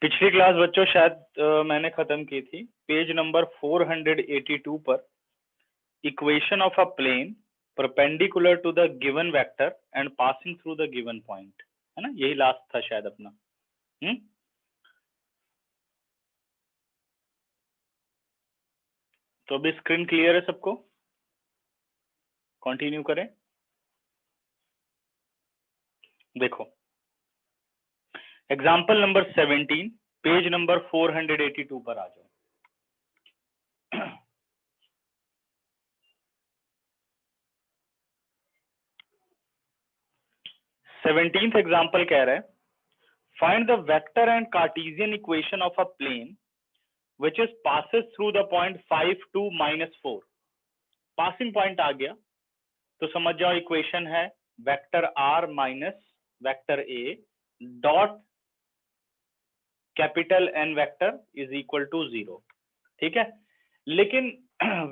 पिछली क्लास बच्चों शायद मैंने खत्म की थी पेज नंबर 482 पर equation of a plane perpendicular to the given vector and passing through the given point, है ना। यही लास्ट था शायद अपना। तो अभी स्क्रीन क्लियर है सबको? कंटिन्यू करें। देखो एग्जाम्पल नंबर 17 पेज नंबर 482 पर आ जाओ। 17th एग्जाम्पल कह रहा है find the vector and Cartesian equation of a plane which is passes through the point 5 2 minus 4। Passing point आ गया तो समझ जाओ इक्वेशन है vector r minus vector a dot capital N vector is equal to 0। ठीक है, लेकिन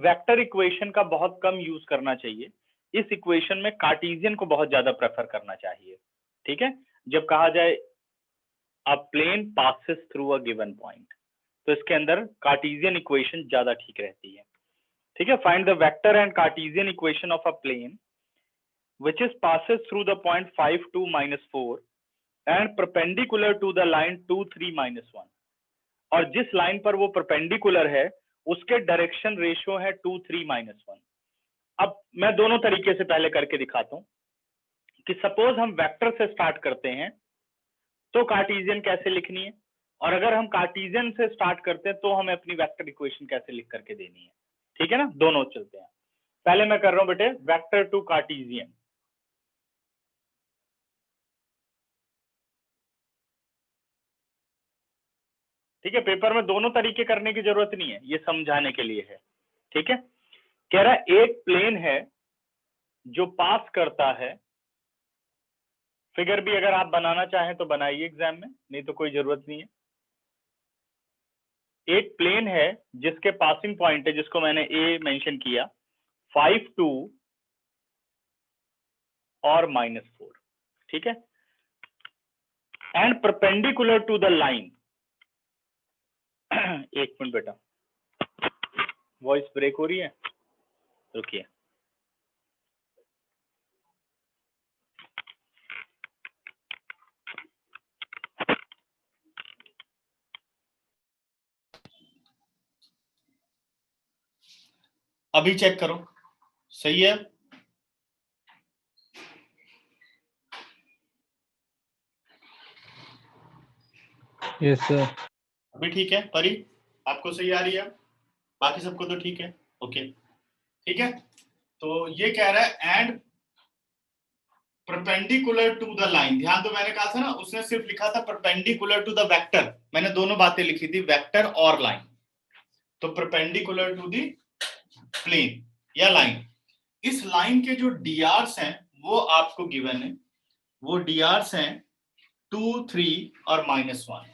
vector equation का बहुत कम यूज करना चाहिए। इस इक्वेशन में कार्टेशियन को बहुत ज्यादा प्रेफर करना चाहिए। ठीक है, जब कहा जाए a plane passes through a given point तो इसके अंदर कार्टेशियन इक्वेशन ज्यादा ठीक रहती है। ठीक है, find the vector and Cartesian equation of a plane which is passes through the point 5 2 minus 4 and perpendicular to the line 2 3 minus 1। और जिस लाइन पर वो परपेंडिकुलर है उसके डायरेक्शन रेशियो है 2 3 minus 1। अब मैं दोनों तरीके से पहले करके दिखाता हूं कि सपोज हम वेक्टर से स्टार्ट करते हैं तो कार्टेशियन कैसे लिखनी है, और अगर हम कार्टेशियन से स्टार्ट करते हैं तो हमें अपनी वेक्टर इक्वेशन कैसे लिख करके देनी है। ठीक है ना, दोनों चलते हैं। पहले मैं कर रहा हूं बेटे वेक्टर टू कार्टेशियन। ठीक है, पेपर में दोनों तरीके करने की जरूरत नहीं है, ये समझाने के लिए है। ठीक है, कह रहा है एक प्लेन है जो पास करता है, फिगर भी अगर आप बनाना चाहें तो बनाइए एग्जाम में, नहीं तो कोई जरूरत नहीं है। एक प्लेन है जिसके पासिंग पॉइंट है जिसको मैंने ए मेंशन किया 5 2 और -4। ठीक है, and perpendicular to the line एक मिनट बेटा, वॉइस ब्रेक हो रही है, रुकिए। अभी चेक करो, सही है? Yes sir. अभी ठीक है? परी आपको सही आ रही है? बाकी सबको तो ठीक है? ओके, ठीक है। तो ये कह रहा है and perpendicular to the line. ध्यान तो मैंने कहा था ना, उसने सिर्फ लिखा था परपेंडिकुलर टू द वेक्टर, मैंने दोनों बातें लिखी थी, वेक्टर और लाइन। तो परपेंडिकुलर टू द प्लेन या लाइन, इस लाइन के जो डीआरस हैं वो आपको गिवन है, वो डीआरस हैं 2 3 और -1,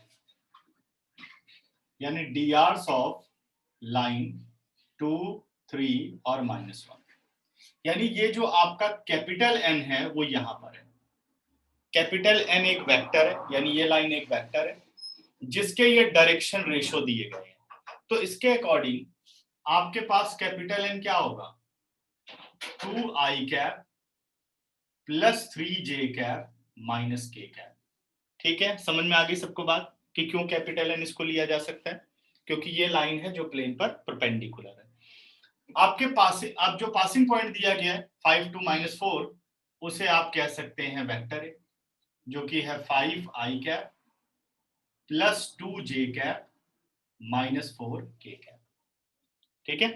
यानी डीआरस ऑफ लाइन 2 3 और -1। यानी ये जो आपका कैपिटल एन है वो यहां पर है। कैपिटल एन एक वेक्टर है, यानी ये लाइन एक वेक्टर है जिसके ये डायरेक्शन रेशियो दिए गए हैं। तो इसके अकॉर्डिंग आपके पास कैपिटल एन क्या होगा, 2i cap plus 3j cap minus k cap. ठीक है, समझ में आ गई सबको बात कि क्यों कैपिटल एन इसको लिया जा सकता है, क्योंकि ये लाइन है जो प्लेन पर परपेंडिकुलर है। आपके पास अब जो पासिंग पॉइंट दिया गया है 5 2 -4, उसे आप कह सकते हैं वेक्टर है, जो कि है 5i cap plus 2j cap minus 4k cap. ठीक है,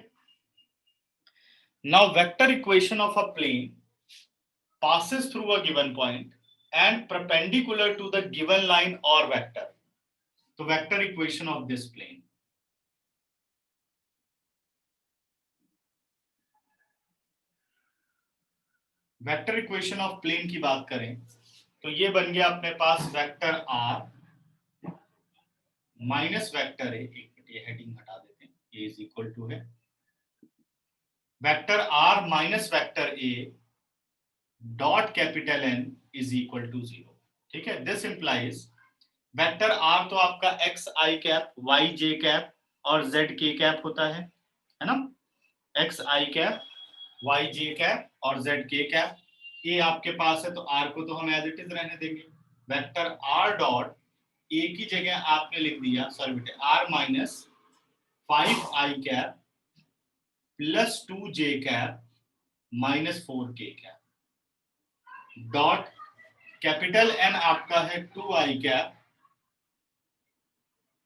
now vector equation of a plane passes through a given point and perpendicular to the given line or vector। तो vector equation of this plane, vector equation of plane की बात करें तो ये बन गया अपने पास vector r minus vector A, ये हेडिंग हटा देते हैं, ये इज इक्वल टू है vector r minus vector A dot capital N is equal to 0। ठीक है, दिस इंप्लाइज वेक्टर आर तो आपका X I cap, Y J cap और जेड के कैप होता है ना, x I cap, Y J cap और जेड के कैप, ये आपके पास है। तो आर को तो हम एज इट इज रहने देंगे। वेक्टर आर डॉट ए की जगह आपने लिख दिया, सॉरी बेटे, R minus 5 I cap plus 2 J cap minus 4 K cap dot capital N आपका है 2 I cap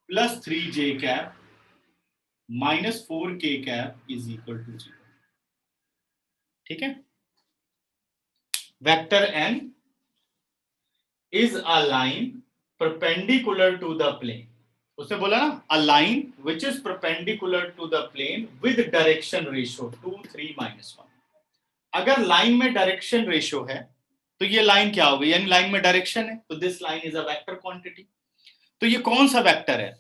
plus 3 J cap minus 4 K cap is equal to 0। ठीक है, vector N is a line perpendicular to the plane. उसने बोला ना, a line which is perpendicular to the plane with direction ratio 2 3 -1। अगर line में direction ratio है तो ये लाइन क्या होगी, यानी लाइन में डायरेक्शन है, तो this line is a vector quantity. तो ये कौन सा वेक्टर है,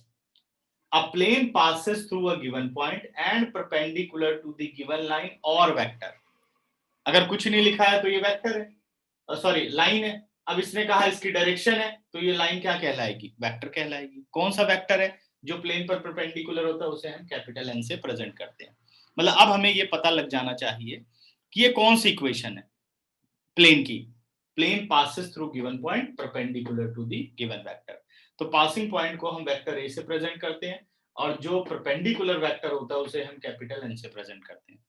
a plane passes through a given point and perpendicular to the given line और वेक्टर। अगर कुछ नहीं लिखा है तो ये वेक्टर है, सॉरी लाइन है। अब इसने कहा इसकी डायरेक्शन है, तो ये लाइन क्या कहलाएगी, वेक्टर कहलाएगी। कौन सा वेक्टर है, जो प्लेन पर परपेंडिकुलर होता है उसे हम कैपिटल एन से प्रेजेंट करते हैं। मतलब अब हमें ये पता लग जाना चाहिए कि ये कौन सी इक्वेशन है प्लेन की, plane passes through given point perpendicular to the given vector. तो पासिंग पॉइंट को हम वेक्टर ए से प्रेजेंट करते हैं और जो परपेंडिकुलर वेक्टर होता है उसे हम कैपिटल एन से प्रेजेंट करते हैं।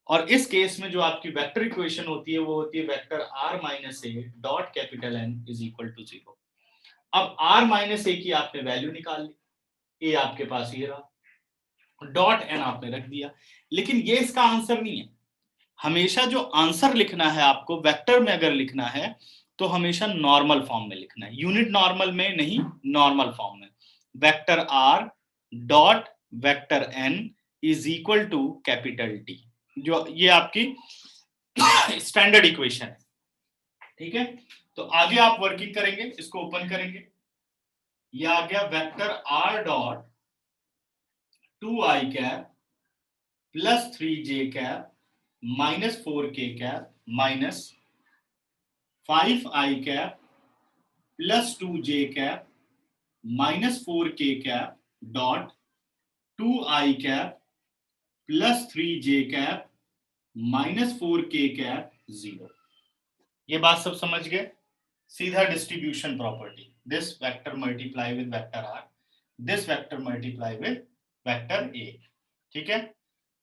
और इस केस में जो आपकी वेक्टर इक्वेशन होती है वो होती है vector R minus A dot capital N is equal to 0। अब आर माइनस ए की आपने वैल्यू निकाल ली, ए आपके पास ये रहा, डॉट एन आपने रख दिया। लेकिन ये इसका आंसर नहीं है। हमेशा जो आंसर लिखना है आपको वेक्टर में अगर लिखना है तो हमेशा नॉर्मल फॉर्म में लिखना है, यूनिट नॉर्मल में नहीं, नॉर्मल फॉर्म में। Vector R dot vector N is equal to capital T, जो ये आपकी स्टैंडर्ड इक्वेशन है। ठीक है, तो आगे आप वर्किंग करेंगे, इसको ओपन करेंगे, ये आ गया vector R dot 2 I cap plus 3 J cap minus 4 K cap minus 5 I cap plus 2 J cap minus 4 K cap dot 2 I cap plus 3 J cap minus 4 K cap 0। ये बात सब समझ गए, सीधा distribution property, this vector multiply with vector R, this vector multiply with vector A. ठीक है,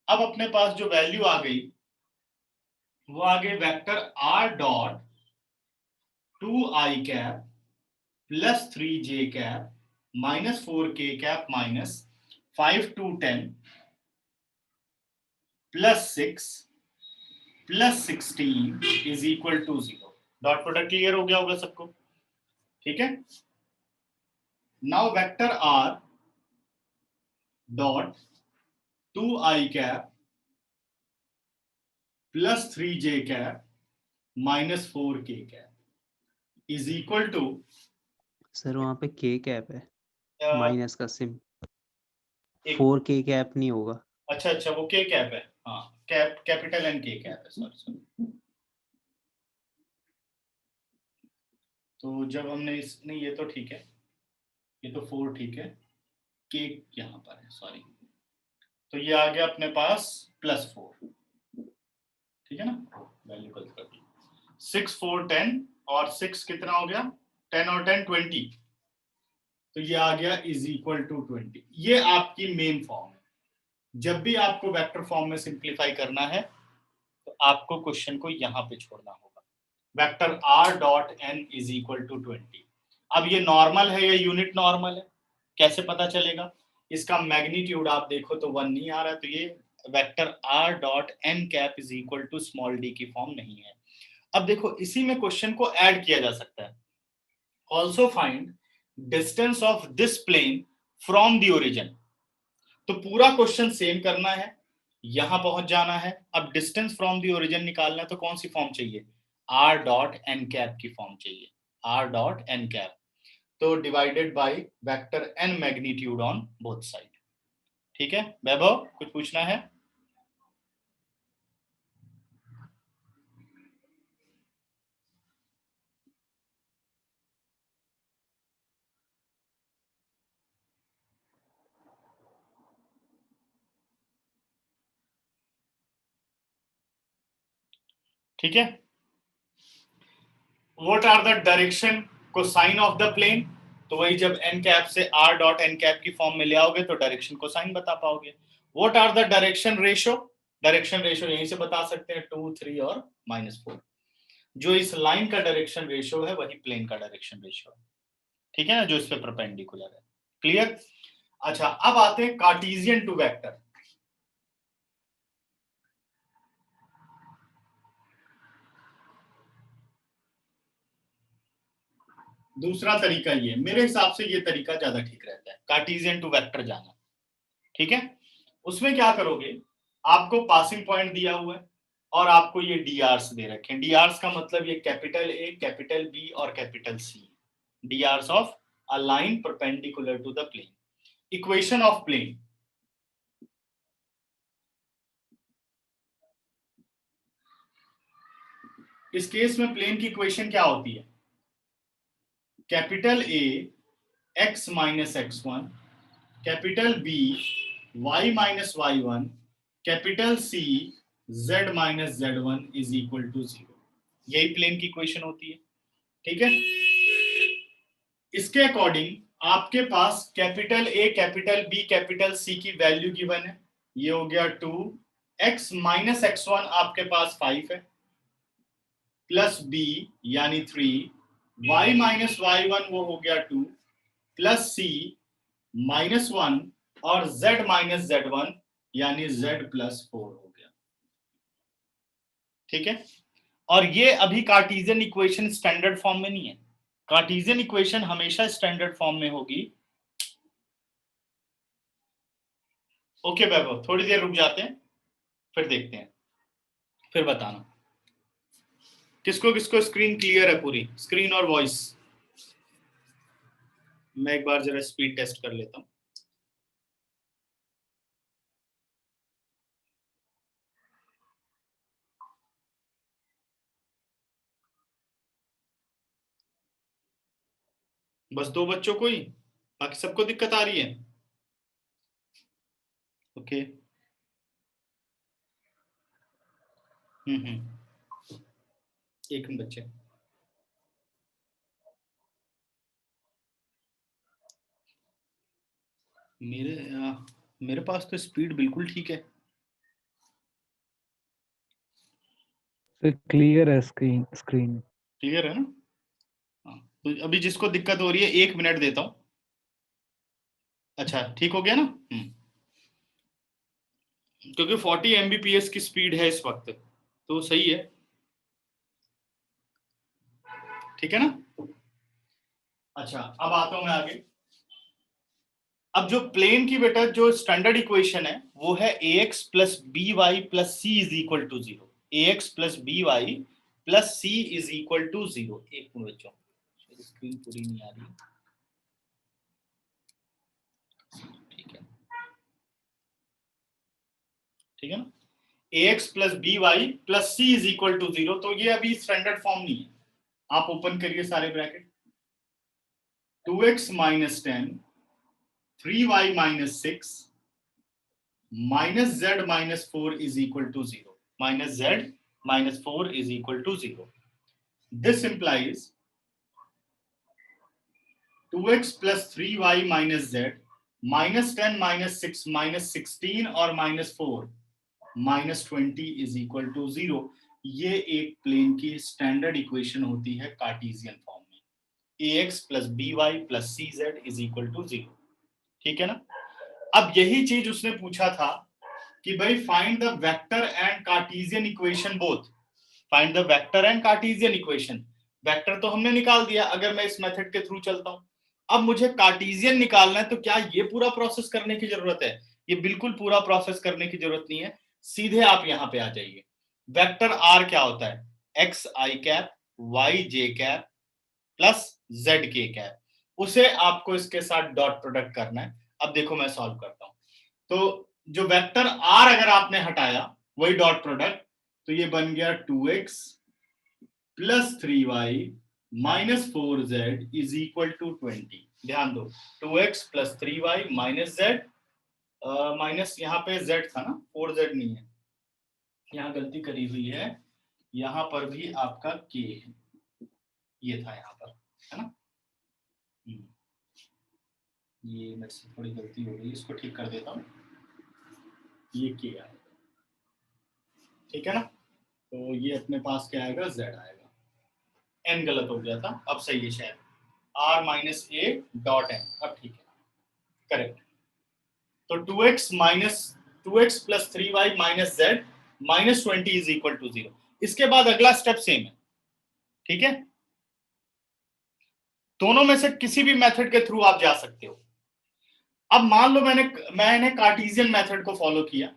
अब अपने पास जो वैल्यू आ गई वो आ गई vector R dot 2 I cap plus 3 J cap minus 4 K cap minus 5 to 10 plus 6 plus 16 is equal to 0। Dot product clear हो गया होगा सबको। ठीक है, now vector R dot 2 I cap plus 3 J cap minus 4 K cap is equal to, sir वहाँ पे के cap है, uh, माइनस का सिम, एक, 4 के कैप नहीं होगा। अच्छा अच्छा वो के कैप है, हाँ कैप कैपिटल एन के कैप है, सॉरी सॉरी। तो जब हमने इस, नहीं ये तो ठीक है, ये तो 4 ठीक है, के यहाँ पर है, सॉरी। तो ये आ गया अपने पास +4, ठीक है ना, वैल्यू गलत कर दी। 6 4 10 और 6 कितना हो गया, 10 और 10 20, तो ये आ गया इज इक्वल टू 20। ये आपकी मेन फॉर्म है। जब भी आपको वेक्टर फॉर्म में सिंप्लीफाई करना है तो आपको क्वेश्चन को यहां पे छोड़ना होगा, vector R dot N is equal to 20। अब ये नॉर्मल है या यूनिट नॉर्मल है, कैसे पता चलेगा, इसका मैग्नीट्यूड आप देखो तो 1 नहीं आ रहा है, तो ये vector R dot N cap is equal to small D की फॉर्म नहीं है। अब देखो इसी में क्वेश्चन को ऐड किया जा सकता है, also find distance of this plane from the origin. तो पूरा क्वेश्चन सेम करना है, यहां पहुंच जाना है। अब डिस्टेंस फ्रॉम द ओरिजिन निकालना है तो कौन सी फॉर्म चाहिए, आर डॉट एन कैप की फॉर्म चाहिए, आर डॉट एन कैप, तो divided by vector N magnitude on both side. ठीक है, वैभव कुछ पूछना है? ठीक है। What are the direction cosine of the plane, तो वही जब एन कैप से आर डॉट एन कैप की फॉर्म में ले आओगे तो डायरेक्शन कोसाइन बता पाओगे। What are the direction ratio, direction ratio यहीं से बता सकते हैं 2, 3 और -4। जो इस लाइन का डायरेक्शन रेशो है वही प्लेन का डायरेक्शन रेशो है, ठीक है ना, जो इस पे परपेंडिकुलर है। क्लियर। अच्छा, अब आते हैं कार्टेशियन टू वेक्टर। दूसरा तरीका ये, मेरे हिसाब से ये तरीका ज्यादा ठीक रहता है, कार्टेशियन टू वेक्टर जाना। ठीक है, उसमें क्या करोगे, आपको पासिंग पॉइंट दिया हुआ है और आपको ये डीआरस दे रखे हैं। डीआरस का मतलब ये कैपिटल ए, कैपिटल बी और capital C, DRs of a line perpendicular to the plane. Equation of plane, इस केस में प्लेन की इक्वेशन क्या होती है, capital A x minus x1, capital B y minus y1, capital C z minus z1 is equal to 0। यही plane की equation होती है। ठीक है, इसके अकॉर्डिंग आपके पास capital A, capital B, capital C की वैल्यू गिवन है। ये हो गया 2, x माइनस x1 आपके पास 5 है, प्लस b यानी 3, y माइनस y1 वो हो गया 2, प्लस c -1 और z माइनस z1 यानी z प्लस 4 हो गया। ठीक है, और ये अभी कार्टेशियन इक्वेशन स्टैंडर्ड फॉर्म में नहीं है। कार्टेशियन इक्वेशन हमेशा स्टैंडर्ड फॉर्म में होगी। ओके वैभव, थोड़ी देर रुक जाते हैं, फिर देखते हैं, फिर बताना किसको किसको स्क्रीन क्लियर है, पूरी स्क्रीन और वॉइस। मैं एक बार जरा स्पीड टेस्ट कर लेता हूं। बस 2 बच्चों को ही, बाकी सबको दिक्कत आ रही है। ओके, एक बच्चे, मेरे पास तो स्पीड बिल्कुल ठीक है। सर क्लियर है स्क्रीन स्क्रीन। क्लियर है ना? हाँ, तो अभी जिसको दिक्कत हो रही है 1 मिनट देता हूं। अच्छा, ठीक हो गया ना? क्योंकि 40 Mbps की स्पीड है इस वक्त, तो सही है। ठीक है ना? अच्छा, अब आता हूं मैं आगे। अब जो प्लेन की बेटा जो स्टैंडर्ड इक्वेशन है वो है ax plus B Y plus C is equal to 0। ax plus B Y plus C is equal to 0। एक मिनट बच्चों, स्क्रीन पूरी नहीं आ रही। ठीक है, ठीक है ना? ax plus B Y plus C is equal to 0, तो ये अभी स्टैंडर्ड फॉर्म नहीं है। आप ओपन करिए सारे bracket. 2x minus 10, 3y minus 6 minus z minus 4 is equal to 0. Minus z minus 4 is equal to 0. This implies 2x plus 3y minus z minus 10 minus 6 minus 16 और minus 4 minus 20 is equal to 0. ये एक plane की standard equation होती है Cartesian form में, ax plus by plus cz is equal to 0. ठीक है ना? अब यही चीज उसने पूछा था कि भाई find the vector and Cartesian equation both. Find the vector and Cartesian equation. Vector तो हमने निकाल दिया अगर मैं इस मेथड के थ्रू चलता हूं। अब मुझे कार्टेशियन निकालना है, तो क्या ये पूरा प्रोसेस करने की जरूरत है? ये बिल्कुल पूरा प्रोसेस करने की जरूरत नहीं है, सीधे आप यहां पे आ जाइए। वेक्टर आर क्या होता है? X I cap Y J cap plus Z K cap. उसे आपको इसके साथ डॉट प्रोडक्ट करना है। अब देखो मैं सॉल्व करता हूं। तो जो वेक्टर आर अगर आपने हटाया वही डॉट प्रोडक्ट, तो ये बन गया 2x plus 3y minus 4z is equal to 20। ध्यान दो, 2x plus 3y minus z, minus यहाँ पे z था ना, 4z नहीं है, यहाँ गलती करी हुई है, यहां पर भी आपका k है, ये था यहाँ पर, है ना। ये मेरे से थोड़ी गलती हो गई, इसको ठीक कर देता हूँ, ये k आएगा, ठीक है ना। तो ये अपने पास क्या आएगा, z आएगा, n गलत हो गया था, अब सही है शायद, r minus a dot n, अब ठीक है, करेक्ट। तो 2x plus 3y minus z minus 20 is equal to 0। इसके बाद अगला स्टेप सेम है, ठीक है। दोनों में से किसी भी मेथड के थ्रू आप जा सकते हो। अब मान लो मैंने कार्टेशियन मेथड को फॉलो किया,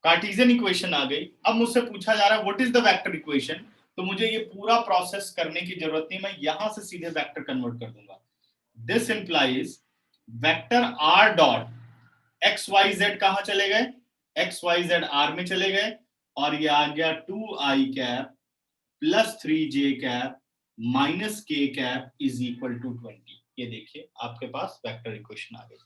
कार्टेशियन इक्वेशन आ गई, अब मुझसे पूछा जा रहा है what is the vector equation, तो मुझे ये पूरा प्रोसेस करने की जरूरत नहीं, मैं यहां से सीधे वेक्टर कन्वर्ट कर दूंगा। This implies vector r dot X Y Z कहां चले गए, एक्स वाई जेड आर में चले गए, और ये आ गया 2i cap plus 3j cap minus k cap is equal to 20। ये देखिए आपके पास वेक्टर इक्वेशन आ गई।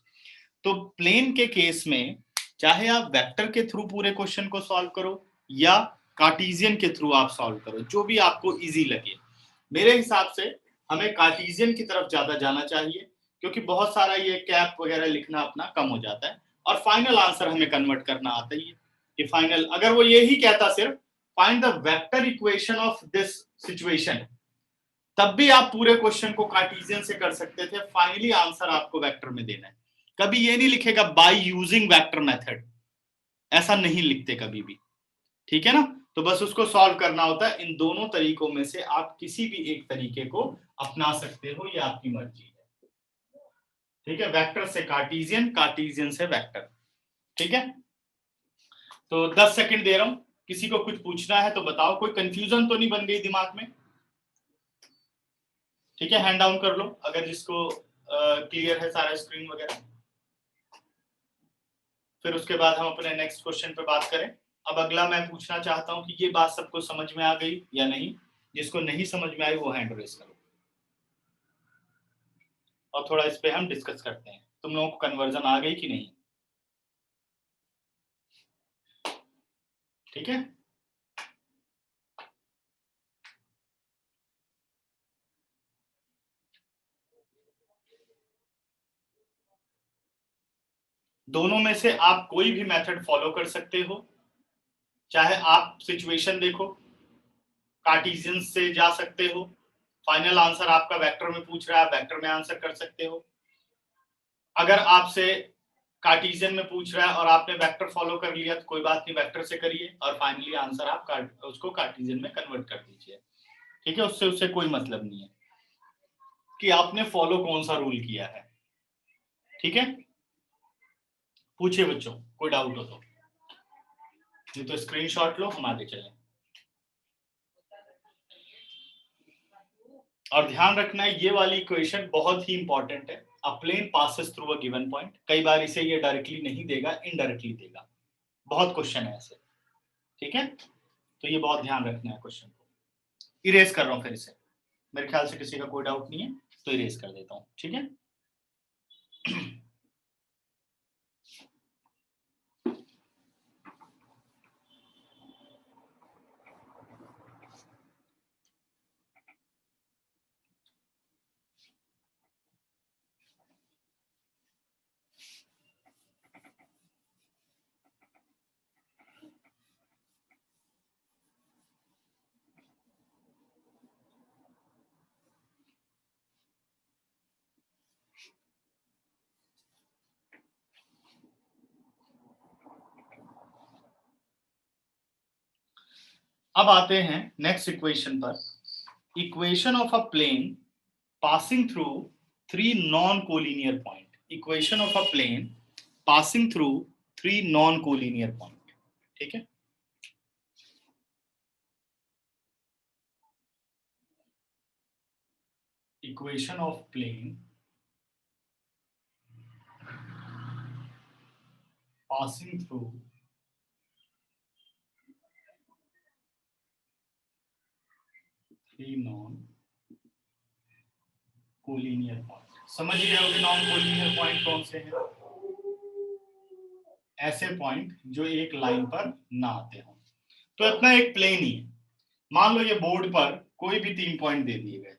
तो प्लेन के केस में चाहे आप वेक्टर के थ्रू पूरे क्वेश्चन को सॉल्व करो या कार्टेशियन के थ्रू आप सॉल्व करो, जो भी आपको इजी लगे। मेरे हिसाब से हमें कार्टेशियन की तरफ ज्यादा जाना चाहिए, क्योंकि बहुत सारा ये कैप वगैरह लिखना अपना कम हो जाता है, और फाइनल आंसर हमें कन्वर्ट करना आता ही है कि फाइनल, अगर वो यही कहता सिर्फ find the vector equation of this situation, तब भी आप पूरे क्वेश्चन को कार्टेशियन से कर सकते थे, फाइनली आंसर आपको वेक्टर में देना है। कभी ये नहीं लिखेगा बाय यूजिंग वेक्टर मेथड, ऐसा नहीं लिखते कभी भी, ठीक है ना। तो बस उसको सॉल्व करना होता है। इन दोनों तरीकों में से आप किसी भी एक तरीके को अपना सकते हो, ये आपकी मर्जी है, ठीक है। वेक्टर से कार्टेशियन, कार्टेशियन से वेक्टर, ठीक है। तो 10 सेकंड दे रहा हूं, किसी को कुछ पूछना है तो बताओ, कोई कंफ्यूजन तो नहीं बन गई दिमाग में, ठीक है। हैंड डाउन कर लो अगर जिसको क्लियर है सारा स्क्रीन वगैरह, फिर उसके बाद हम अपने नेक्स्ट क्वेश्चन पे बात करें। अब अगला मैं पूछना चाहता हूं कि ये बात सबको समझ में आ गई या नहीं, जिसको नहीं समझ में आई वो हैंड रेस करो, और थोड़ा इस पे हम डिस्कस करते हैं। तुम लोगों को कन्वर्जन आ गई कि नहीं, ठीक है। दोनों में से आप कोई भी मेथड फॉलो कर सकते हो, चाहे आप सिचुएशन देखो, कार्टेशियन से जा सकते हो, फाइनल आंसर आपका वेक्टर में पूछ रहा है, वेक्टर में आंसर कर सकते हो। अगर आपसे कार्टेशियन में पूछ रहा है और आपने वेक्टर फॉलो कर लिया तो कोई बात नहीं, वेक्टर से करिए और फाइनली आंसर आप उसको कार्टेशियन में कन्वर्ट कर दीजिए, ठीक है। उससे कोई मतलब नहीं है कि आपने फॉलो कौन सा रूल किया है, ठीक है। पूछिए बच्चों, कोई डाउट हो तो, नहीं तो स्क्रीनशॉट लो, हम आगे चलें। और ध्यान रखना है ये वाली इक्वेशन बहुत ही इंपॉर्टेंट है। A plane passes through a given point, कई बार इसे ये डायरेक्टली नहीं देगा, इनडायरेक्टली देगा, बहुत क्वेश्चन है ऐसे, ठीक है। तो ये बहुत ध्यान रखना है क्वेश्चन को। इरेज कर रहा हूं फिर इसे, मेरे ख्याल से किसी का कोई डाउट नहीं है तो इरेज कर देता हूं, ठीक है। अब आते हैं नेक्स्ट इक्वेशन पर। Equation of a plane passing through 3 non collinear point, equation of a plane passing through 3 non collinear point, ठीक है। Equation of plane passing through 3 non collinear point. समझ गए होंगे नॉन कोलिनियर पॉइंट कौन से हैं? ऐसे पॉइंट जो एक लाइन पर ना आते हो। तो अपना एक प्लेन ही है, मान लो ये बोर्ड पर कोई भी 3 पॉइंट दे दिए गए,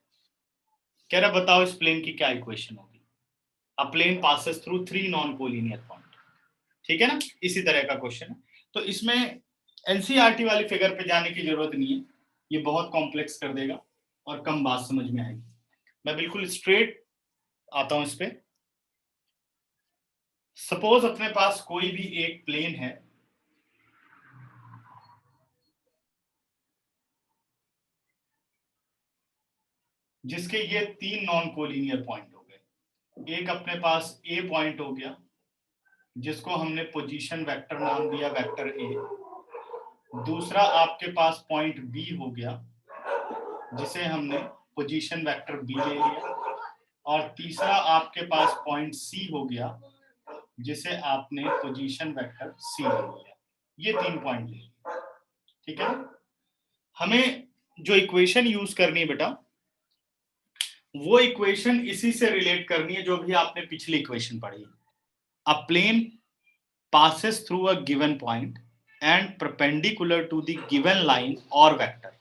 कह रहा बताओ इस प्लेन की क्या इक्वेशन होगी। A plane passes through 3 non collinear point, ठीक है ना, इसी तरह का क्वेश्चन है। तो इसमें एनसीईआरटी वाली फिगर पे जाने की जरूरत नहीं है, ये बहुत कॉम्प्लेक्स कर देगा और कम बात समझ में आएगी। मैं बिल्कुल स्ट्रेट आता हूं इस पे। सपोज अपने पास कोई भी एक प्लेन है, जिसके ये 3 नॉन कोलिनियर पॉइंट हो गए। एक अपने पास ए पॉइंट हो गया, जिसको हमने पोजीशन वेक्टर नाम दिया वेक्टर ए। दूसरा आपके पास पॉइंट बी हो गया, जिसे हमने पोजीशन वेक्टर बी ले लिया। और तीसरा आपके पास पॉइंट सी हो गया, जिसे आपने पोजीशन वेक्टर सी ले लिया। ये 3 पॉइंट ले लिया, ठीक है। हमें जो इक्वेशन यूज करनी है बेटा, वो इक्वेशन इसी से रिलेट करनी है जो भी आपने पिछली इक्वेशन पढ़ी। अ plane passes through a given point and perpendicular to the given line or vector।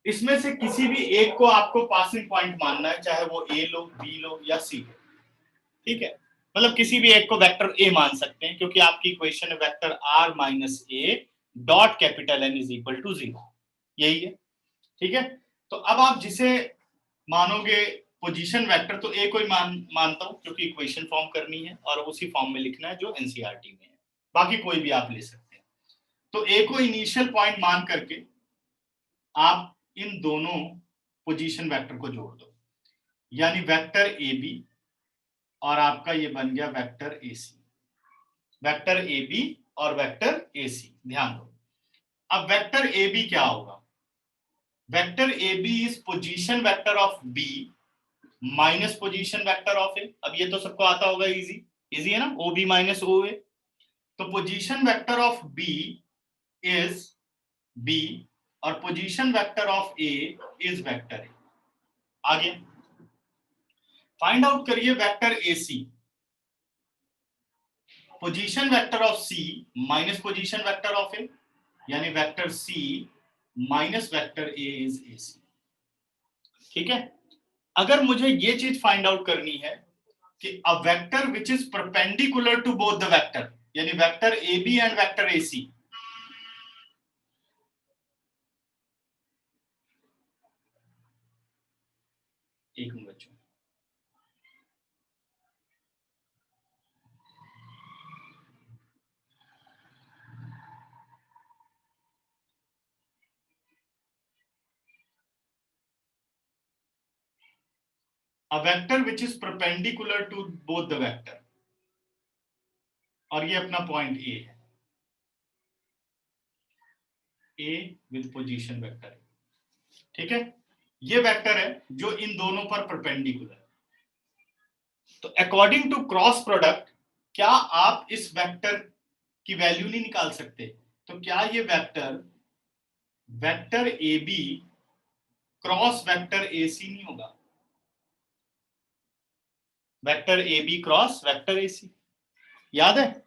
इसमें से किसी भी एक को आपको पासिंग पॉइंट मानना है, चाहे वो ए लो, बी लो या सी लो, ठीक है। मतलब किसी भी एक को वेक्टर ए मान सकते हैं, क्योंकि आपकी इक्वेशन है vector R minus A dot capital N is equal to 0, यही है, ठीक है। तो अब आप जिसे मानोगे पोजीशन वेक्टर, तो ए को ही मानता हूं, क्योंकि इक्वेशन फॉर्म करनी है और उसी फॉर्म में लिखना है जो एनसीईआरटी में है। बाकी कोई भी आप ले सकते हैं। तो ए को इनिशियल पॉइंट मान करके आप इन दोनों पोजीशन वेक्टर को जोड़ दो, यानी वेक्टर ए बी और आपका ये बन गया vector A C. Vector A B और वेक्टर ए सी, ध्यान दो। अब वेक्टर ए बी क्या होगा? Vector A B is position vector of B minus position vector of A. अब ये तो सबको आता होगा, इजी इजी है ना, O B minus O A. तो position vector of B is B और position vector of A is vector A. आगे फाइंड आउट करिए vector A C. Position vector of C minus position vector of A, यानी vector C minus vector A is A C, ठीक है। अगर मुझे ये चीज फाइंड आउट करनी है कि a vector which is perpendicular to both the vector, यानी vector A B and vector A C, एक मिनट बच्चों, a vector which is perpendicular to both the vector, और ये अपना पॉइंट ए है, ए विद पोजीशन वेक्टर, ठीक है। ये वेक्टर है जो इन दोनों पर परपेंडिकुलर। तो अकॉर्डिंग टू क्रॉस प्रोडक्ट, क्या आप इस वेक्टर की वैल्यू नहीं निकाल सकते? तो क्या ये vector vector A B cross vector A C नहीं होगा? Vector A B cross vector A C, याद है?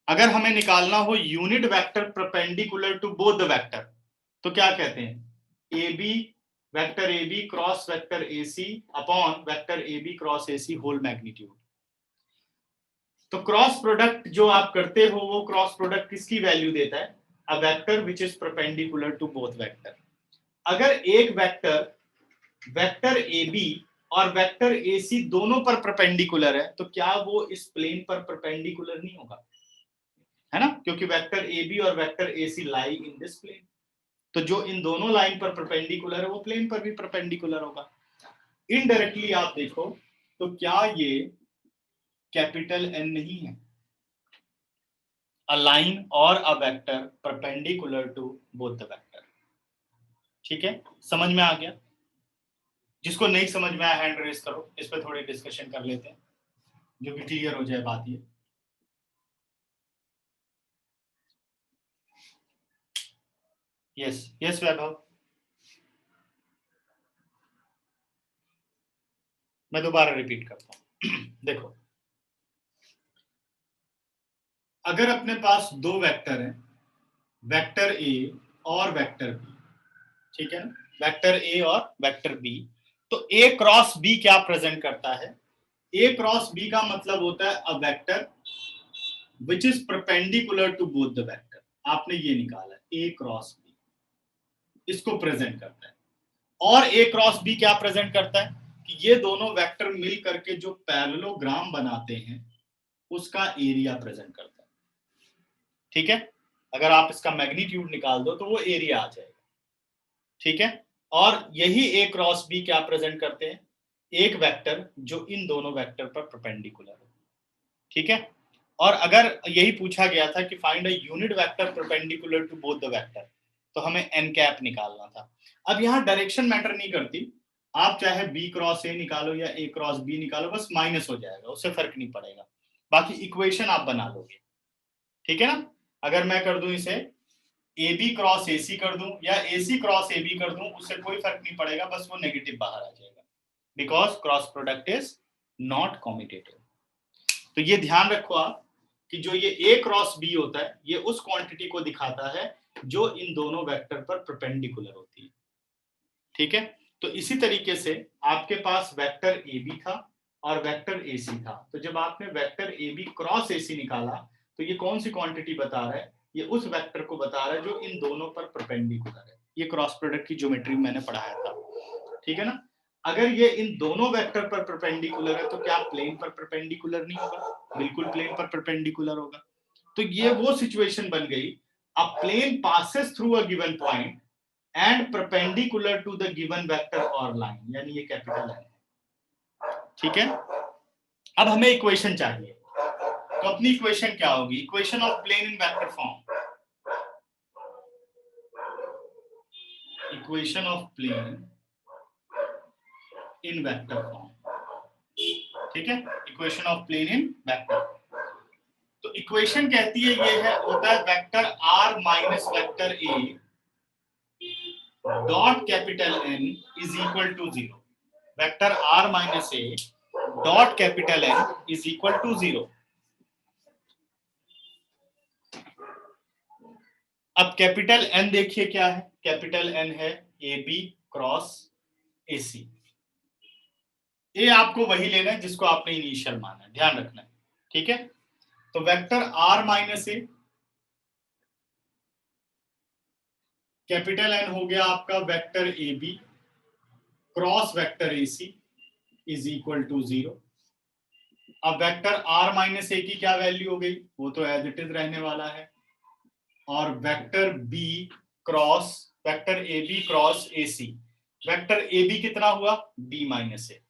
अगर हमें निकालना हो unit vector perpendicular to both the vector, तो क्या कहते हैं? A B vector A B cross vector A C upon vector A B cross A C whole magnitude. तो क्रॉस प्रोडक्ट जो आप करते हो, वो क्रॉस प्रोडक्ट किसकी वैल्यू देता है? A vector which is perpendicular to both vector. अगर एक वेक्टर वेक्टर ए बी और वेक्टर ए सी दोनों पर परपेंडिकुलर है, तो क्या वो इस प्लेन पर परपेंडिकुलर नहीं होगा? है ना, क्योंकि वेक्टर ए बी और vector A C lie in this plane. तो जो इन दोनों लाइन पर परपेंडिकुलर है, वो प्लेन पर भी परपेंडिकुलर होगा। इनडायरेक्टली आप देखो तो क्या ये कैपिटल एन नहीं है? अ लाइन और a vector perpendicular to both the vector, ठीक है। समझ में आ गया? जिसको नहीं समझ में आया हैंड रेज करो, इस पे थोड़ी डिस्कशन कर लेते हैं, जो कि क्लियर हो जाए बात ये। यस यस वैभव, मैं दोबारा रिपीट करता हूं। देखो, अगर अपने पास दो वेक्टर हैं, वेक्टर ए और वेक्टर बी, ठीक है ना, वेक्टर ए और वेक्टर बी। तो ए क्रॉस बी क्या प्रेजेंट करता है? ए क्रॉस बी का मतलब होता है a vector which is perpendicular to both the vector. आपने ये निकाला ए क्रॉस बी, इसको प्रेजेंट करता है। और ए क्रॉस बी क्या प्रेजेंट करता है कि ये दोनों वेक्टर मिल करके जो पैरेललोग्राम बनाते हैं उसका एरिया प्रेजेंट करता है, ठीक है। अगर आप इसका मैग्नीट्यूड निकाल दो तो वो एरिया आ जाएगा, ठीक है। और यही ए क्रॉस बी क्या प्रेजेंट करते हैं? एक वेक्टर जो इन दोनों वेक्टर पर परपेंडिकुलर हो, ठीक है। और अगर यही पूछा गया था कि find a unit vector perpendicular to both the vector, तो हमें एन कैप निकालना था। अब यहाँ डायरेक्शन मैटर नहीं करती, आप चाहे बी क्रॉस ए निकालो या ए क्रॉस बी निकालो, बस माइनस हो जाएगा, उससे फर्क नहीं पड़ेगा, बाकी इक्वेशन आप बना लोगे, ठीक है ना। अगर मैं कर दूं इसे ए बी क्रॉस ए सी कर दूं या ए सी क्रॉस ए बी कर दूं, उससे कोई फर्क नहीं पड़ेगा, बस वो नेगेटिव बाहर आ जाएगा, because cross product is not commutative. तो ये ध्यान रखो आप कि जो ये ए क्रॉस बी होता है ये उस क्वांटिटी को दिखाता है जो इन दोनों वेक्टर पर परपेंडिकुलर होती है, ठीक है। तो इसी तरीके से आपके पास वेक्टर ए बी था और वेक्टर ए सी था। तो जब आपने vector A B cross A C निकाला तो ये कौन सी क्वांटिटी बता रहा है? ये उस वेक्टर को बता रहा है जो इन दोनों पर परपेंडिकुलर है। ये क्रॉस प्रोडक्ट की ज्योमेट्री मैंने पढ़ाया था, ठीक है ना। अगर ये इन दोनों वेक्टर पर परपेंडिकुलर है तो क्या प्लेन पर परपेंडिकुलर नहीं होगा? बिल्कुल प्लेन पर परपेंडिकुलर होगा। तो ये वो सिचुएशन बन गई, a plane passes through a given point and perpendicular to the given vector और लाइन, यानी ये कैपिटल है, ठीक है। अब हमें इक्वेशन चाहिए, तो अपनी इक्वेशन क्या होगी? Equation of plane in vector form, equation of plane in vector form, ठीक है। Equation of plane in vector, तो इक्वेशन कहती है ये है, होता है vector R minus vector A dot capital N is equal to 0। Vector R minus A dot capital N is equal to 0। अब कैपिटल एन देखिए क्या है, कैपिटल एन है ए बी क्रॉस ए सी। ए आपको वही लेना है जिसको आपने इनिशियल माना है, ध्यान रखना है, ठीक है। तो vector R minus A, capital N हो गया आपका vector A B cross vector A C is equal to 0। अब वेक्टर आर माइनस ए की क्या वैल्यू हो गई? वो तो एज इट इज रहने वाला है। और vector B cross vector A B cross A C, vector A B कितना हुआ? B minus A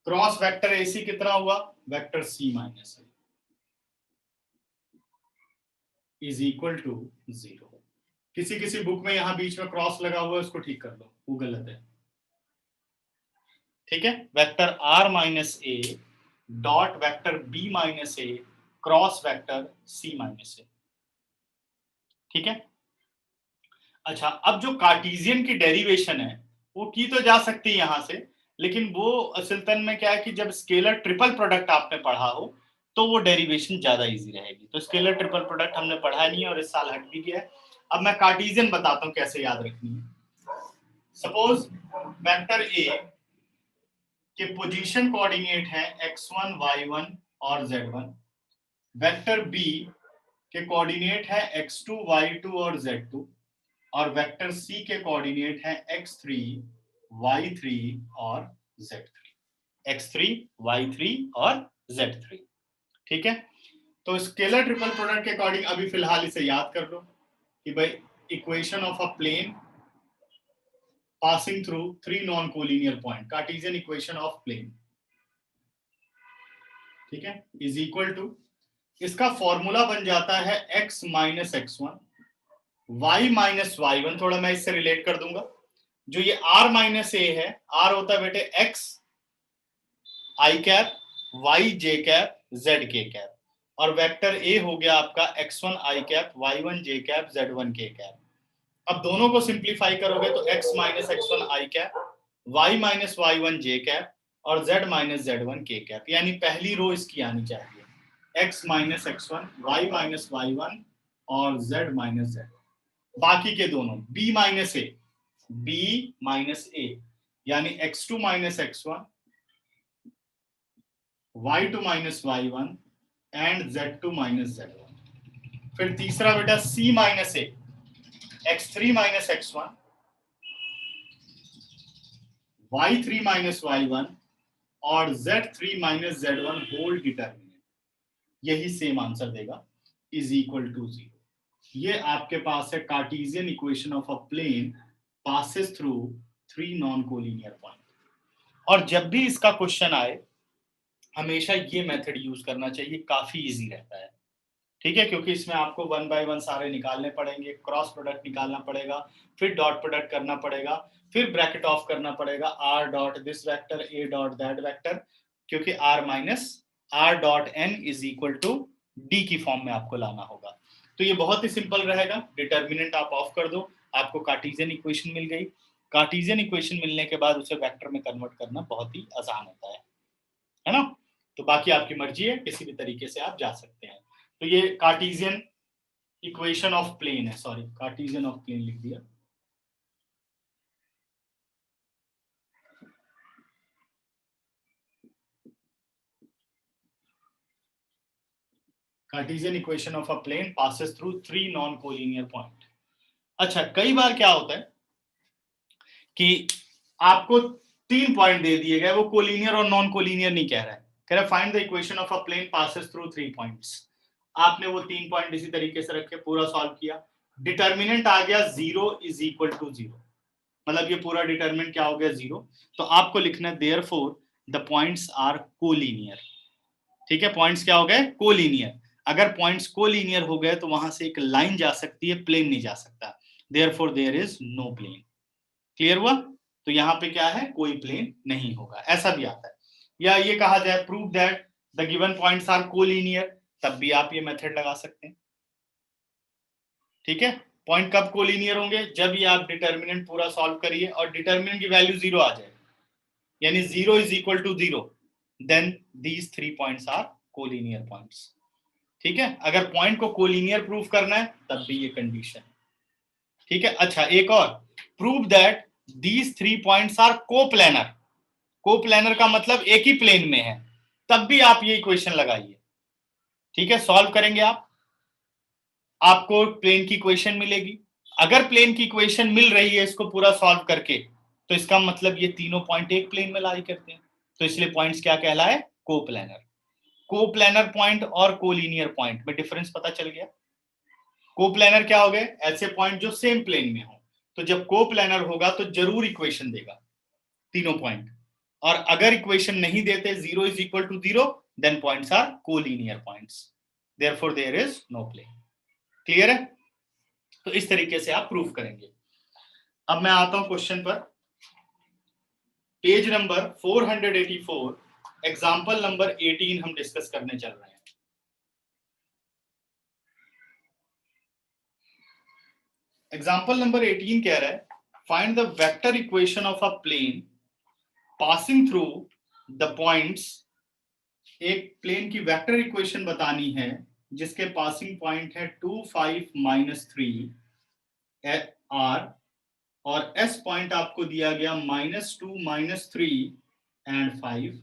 cross vector A C कितना हुआ? Vector C minus A is equal to 0। किसी किसी बुक में यहां बीच में क्रॉस लगा हुआ है, उसको ठीक कर लो, वो गलत है, ठीक है। Vector R minus A dot vector B minus A cross vector C minus A, ठीक है। अच्छा, अब जो कार्टेशियन की डेरिवेशन है वो की तो जा सकती है यहां से, लेकिन वो असलतन में क्या है कि जब स्केलर ट्रिपल प्रोडक्ट आपने पढ़ा हो तो वो डेरिवेशन ज्यादा इजी रहेगी। तो स्केलर ट्रिपल प्रोडक्ट हमने पढ़ा नहीं है और इस साल हट भी गया है। अब मैं कार्टेशियन बताता हूं कैसे याद रखनी है। सपोज वेक्टर ए के पोजीशन कोऑर्डिनेट है x1 y1 और z1, वेक्टर बी के कोऑर्डिनेट है x2 y2 और z2, और वेक्टर सी के कोऑर्डिनेट है x3 y3 और z3, x3 y3 और z3, ठीक है। तो स्केलर ट्रिपल प्रोडक्ट के अकॉर्डिंग अभी फिलहाल इसे याद कर लो कि भाई equation of a plane passing through three non-collinear point, Cartesian equation of plane, ठीक है, is equal to, इसका फॉर्मूला बन जाता है x minus x1 y minus y1। थोड़ा मैं इससे रिलेट कर दूंगा, जो ये r माइनस a है, r होता है बेटे x i cap y j cap z k cap, और वेक्टर a हो गया आपका x1 i cap y1 j cap z1 k cap. अब दोनों को सिंप्लीफाई करोगे तो x minus x1 i cap y minus y1 j cap और z minus z1 k cap, यानी पहली रो इसकी आनी चाहिए x minus x1, y minus y1 और z माइनस z। बाकी के दोनों b माइनस a यानी x2 minus x1, y2 minus y1 and z2 minus z1। फिर तीसरा बेटा c minus a, x3 minus x1, y3 minus y1 और z3 minus z1 whole determinant, यही सेम आंसर देगा, इज इक्वल टू 0। ये आपके पास है Cartesian equation of a plane passes through 3 non collinear point. और जब भी इसका क्वेश्चन आए हमेशा ये मेथड यूज करना चाहिए, काफी इजी रहता है, ठीक है, क्योंकि इसमें आपको 1 बाय 1 सारे निकालने पड़ेंगे, क्रॉस प्रोडक्ट निकालना पड़ेगा, फिर डॉट प्रोडक्ट करना पड़ेगा, फिर ब्रैकेट ऑफ करना पड़ेगा, r dot this vector a dot that vector, क्योंकि r minus r dot n is equal to d की फॉर्म में आपको लाना होगा। तो ये बहुत ही सिंपल रहेगा, डिटर्मिनेंट आप ऑफ कर दो, आपको कार्टेशियन इक्वेशन मिल गई। कार्टेशियन इक्वेशन मिलने के बाद उसे वेक्टर में कन्वर्ट करना बहुत ही आसान होता है ना। तो बाकी आपकी मर्जी है, किसी भी तरीके से आप जा सकते हैं। तो ये कार्टेशियन इक्वेशन ऑफ प्लेन है, सॉरी कार्टेशियन ऑफ प्लेन लिख दिया। Cartesian equation of a plane passes through 3 non collinear point. अच्छा, कई बार क्या होता है कि आपको 3 पॉइंट दे दिए गए, वो कोलिनियर और नॉन कोलिनियर नहीं कह रहा है, कह रहा है find the equation of a plane passes through 3 points. आपने वो 3 पॉइंट इसी तरीके से रखे, पूरा सॉल्व किया, डिटर्मिनेंट आ गया 0 इज इक्वल टू 0, मतलब ये पूरा डिटर्मिनेंट क्या हो गया 0। तो आपको लिखना है therefore the points are collinear. ठीक है, पॉइंट्स क्या हो गए, कोलिनियर। अगर पॉइंट्स कोलिनियर हो गए तो वहां से एक लाइन जा सकती है, प्लेन नहीं जा सकता, therefore there is no plane. Clear हुआ? तो यहाँ पे क्या है, कोई प्लेन नहीं होगा, ऐसा भी आता है। या ये कहा जाए prove that the given points are collinear, तब भी आप ये मेथड लगा सकते हैं। ठीक है, पॉइंट कब कोलिनियर होंगे, जब ये आप डिटर्मिनेंट पूरा सॉल्व करिए और डिटर्मिनेंट की वैल्यू 0 आ जाए, यानी 0 is equal to 0, then these 3 points are collinear points. ठीक है, अगर पॉइंट को कोलिनियर प्रूव करना है तब भी ये कंडीशन। ठीक है, अच्छा एक और, prove that these 3 points are coplanar। Coplanar का मतलब एक ही प्लेन में है, तब भी आप ये इक्वेशन लगाइए। ठीक है, सॉल्व करेंगे आपको प्लेन की इक्वेशन मिलेगी। अगर प्लेन की इक्वेशन मिल रही है इसको पूरा सॉल्व करके, तो इसका मतलब ये तीनों पॉइंट एक प्लेन में लाई करते हैं, तो इसलिए पॉइंट्स क्या कहलाए, कोप्लेनर। कोप्लेनर पॉइंट और कोलिनियर पॉइंट में डिफरेंस पता चल गया। कोप्लेनर क्या हो गए, ऐसे पॉइंट जो सेम प्लेन में हो, तो जब कोप्लेनर होगा तो जरूर इक्वेशन देगा तीनों पॉइंट, और अगर इक्वेशन नहीं देते 0 is equal to 0, then points are collinear points, therefore there is no plane. Clear है? तो इस तरीके से आप प्रूफ करेंगे। अब मैं आता हूं क्वेश्चन पर, पेज नंबर 484, एग्जांपल नंबर 18 हम डिस्कस करने चल रहे हैं। एग्जांपल नंबर 18 कह रहा है find the vector equation of a plane passing through the points. एक प्लेन की वेक्टर इक्वेशन बतानी है जिसके पासिंग पॉइंट है 2, 5, -3 r, और s पॉइंट आपको दिया गया -2, -3 एंड 5,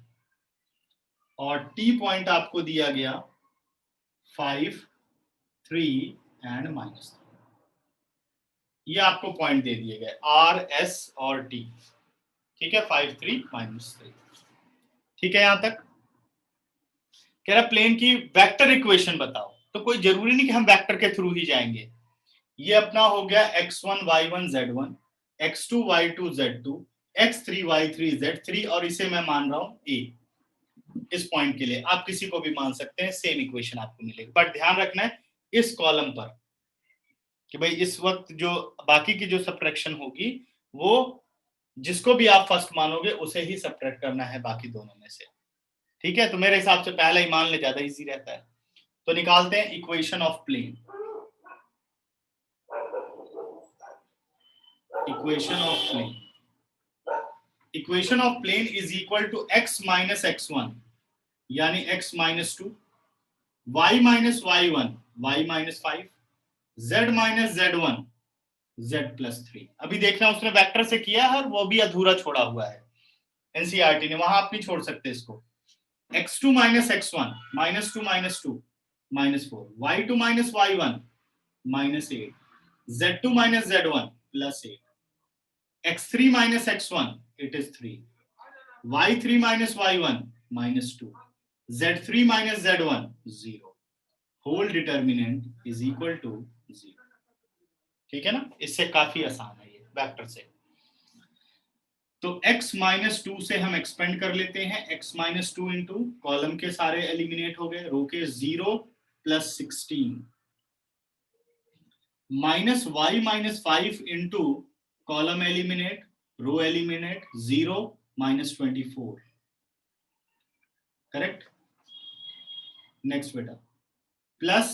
और t पॉइंट आपको दिया गया 5, 3 एंड -3। ये आपको पॉइंट दे दिए गए r, s और t। ठीक है, 5, 3, -3। ठीक है, यहां तक कह रहा प्लेन की वेक्टर इक्वेशन बताओ, तो कोई जरूरी नहीं कि हम वेक्टर के थ्रू ही जाएंगे। ये अपना हो गया x1 y1 z1, x2 y2 z2, x3 y3 z3, और इसे मैं मान रहा हूं a। इस पॉइंट के लिए आप किसी को भी मान सकते हैं, सेम इक्वेशन आपको मिलेगी, बट ध्यान रखना है इस कॉलम पर कि भाई इस वक्त जो बाकी की जो सब्ट्रैक्शन होगी वो जिसको भी आप फर्स्ट मानोगे उसे ही सब्ट्रैक्ट करना है बाकी दोनों में से। ठीक है, तो मेरे हिसाब से पहला ही मान ले, ज्यादा इजी रहता है। तो निकालते हैं equation of plane. Equation of plane, equation of plane is equal to x minus x1 यानी x -2 y minus y1 y minus 5, z minus z1 z plus 3। अभी देखना उसने वेक्टर से किया है और वो भी अधूरा छोड़ा हुआ है एनसीईआरटी ने, वहां आप नहीं छोड़ सकते इसको। x2 minus x1 minus 2 minus 2 minus 4, y2 minus y1 minus 8, z2 minus z1 plus 8, x3 minus x1 it is 3, y3 minus y1 minus 2, z3 minus z1 0, whole determinant is equal to 0। ठीक है ना, इससे काफी आसान है ये vector से। तो x माइनस 2 से हम एक्सपेंड कर लेते हैं, x माइनस 2 इंटू कॉलम के सारे एलिमिनेट हो गए, रो के 0 plus 16, minus y minus 5 into column eliminate, row eliminate 0 minus 24, correct. Next बेटा, plus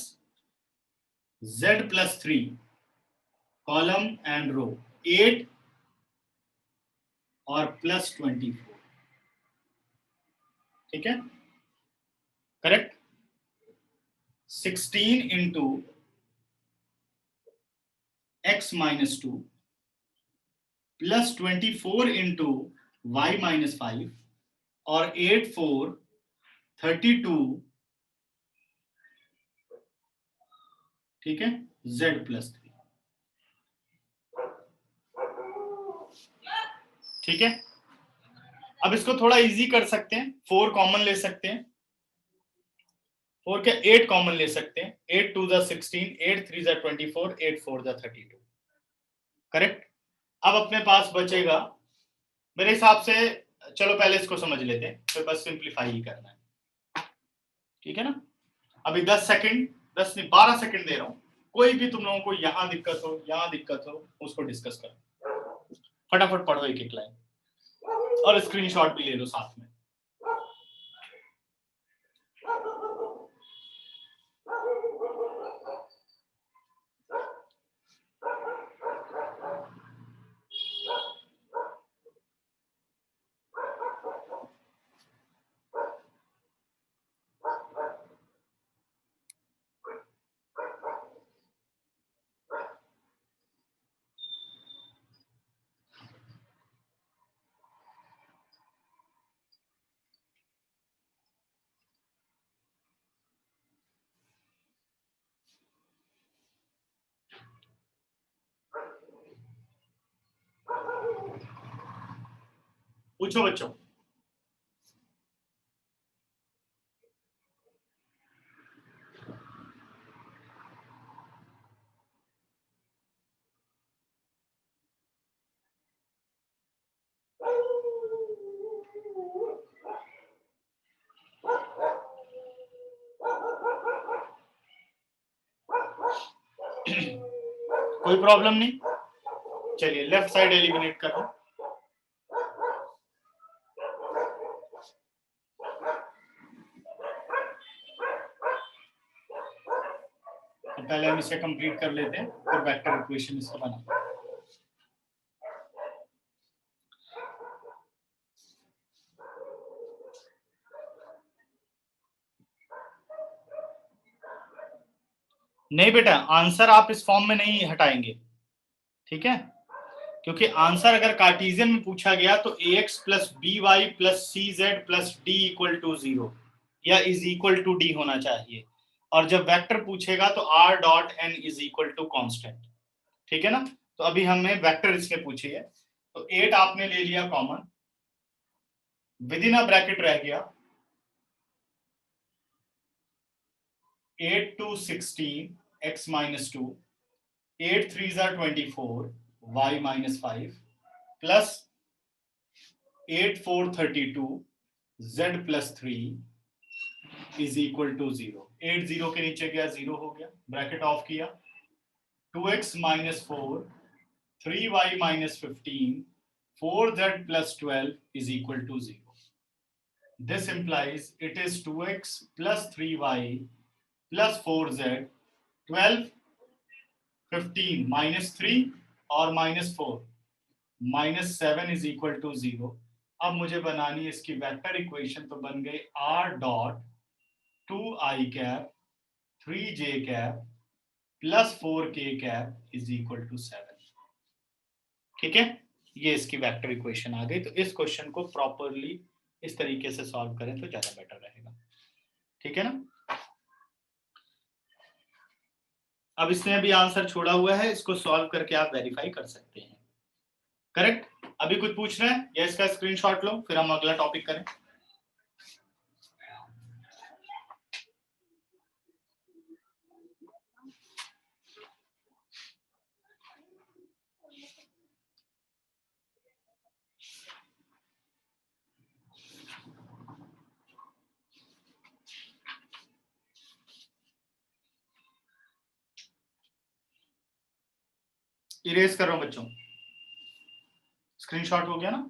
z plus 3 column and row 8 और प्लस 24, ठीक है, correct. 16 into x minus 2 plus 24 into y minus 5 और 8 4 32, ठीक है, z प्लस 3, ठीक है। अब इसको थोड़ा इजी कर सकते हैं, 4 कॉमन ले सकते हैं, 4 क्या 8 कॉमन ले सकते हैं, 8 2 जा 16, 8 3 जा 24, 8 4 जा 32, करेक्ट। अब अपने पास बचेगा मेरे हिसाब से, चलो पहले इसको समझ लेते हैं, फिर बस सिंप्लीफाई ही करना है, ठीक है ना। अभी 10 सेकंड, 10 नहीं 12 सेकंड दे रहा हूं, कोई भी तुम लोगों को यहां दिक्कत हो, यहां दिक्कत हो, उसको डिस्कस करो, फटाफट पढ़ो एक एक लाइन और स्क्रीनशॉट भी ले लो साथ में। पूछो बच्चों। कोई प्रॉब्लम नहीं, चलिए लेफ्ट साइड एलिमिनेट कर रहा हूं। पहले हम इसे कंप्लीट कर लेते हैं, फिर वेक्टर इक्वेशन इसका बना। नहीं बेटा, आंसर आप इस फॉर्म में नहीं हटाएंगे, ठीक है, क्योंकि आंसर अगर कार्टेशियन में पूछा गया तो ax plus B Y plus c z plus d equal to 0 या इज इक्वल टू डी होना चाहिए, और जब वेक्टर पूछेगा तो r dot n is equal to constant, ठीक है ना। तो अभी हमें वेक्टर इसके पूछी है, तो 8 आपने ले लिया common, with in a bracket रह गया 8 2 16 x माइनस 2, 8 3 जा 24 y minus 5 plus 8 4 32 z plus 3 is equal to 0। 8 0 के नीचे गया 0 हो गया, ब्रैकेट ऑफ किया, 2x minus 4 3y minus 15 4z plus 12 is equal to 0। This implies it is 2x plus 3y plus 4z 12 15 minus 3 और minus 4 minus 7 is equal to 0। अब मुझे बनानी है इसकी वेक्टर इक्वेशन, तो बन गई r dot 2i cap 3j cap plus 4k cap is equal to 7। ठीक है, ये इसकी वेक्टर इक्वेशन आ गई। तो इस क्वेश्चन को प्रॉपरली इस तरीके से सॉल्व करें तो ज्यादा बेटर रहेगा। ठीक है ना। अब इसने अभी आंसर छोड़ा हुआ है, इसको सॉल्व करके आप वेरीफाई कर सकते हैं। करेक्ट। अभी कुछ पूछना है या इसका स्क्रीनशॉट लो, फिर हम अगला टॉपिक करें। इरेज कर रहा हूं बच्चों, स्क्रीनशॉट हो गया ना।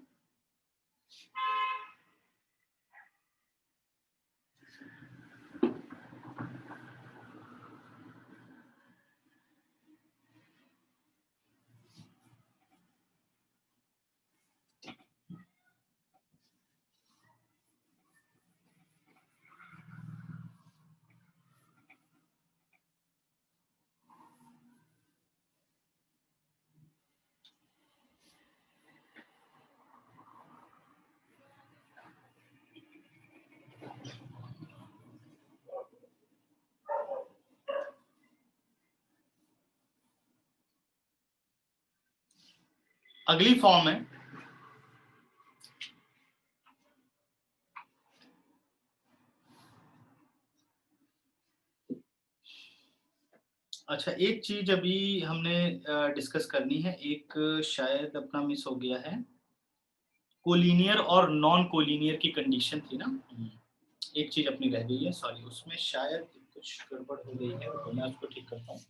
अगली फॉर्म है अच्छा, एक चीज अभी हमने डिस्कस करनी है, एक शायद अपना मिस हो गया है, कोलिनियर और नॉन कोलिनियर की कंडीशन थी ना। एक चीज अपनी रह गई है, सॉरी, उसमें शायद कुछ गड़बड़ हो गई है, तो मैं उसको ठीक करता हूँ।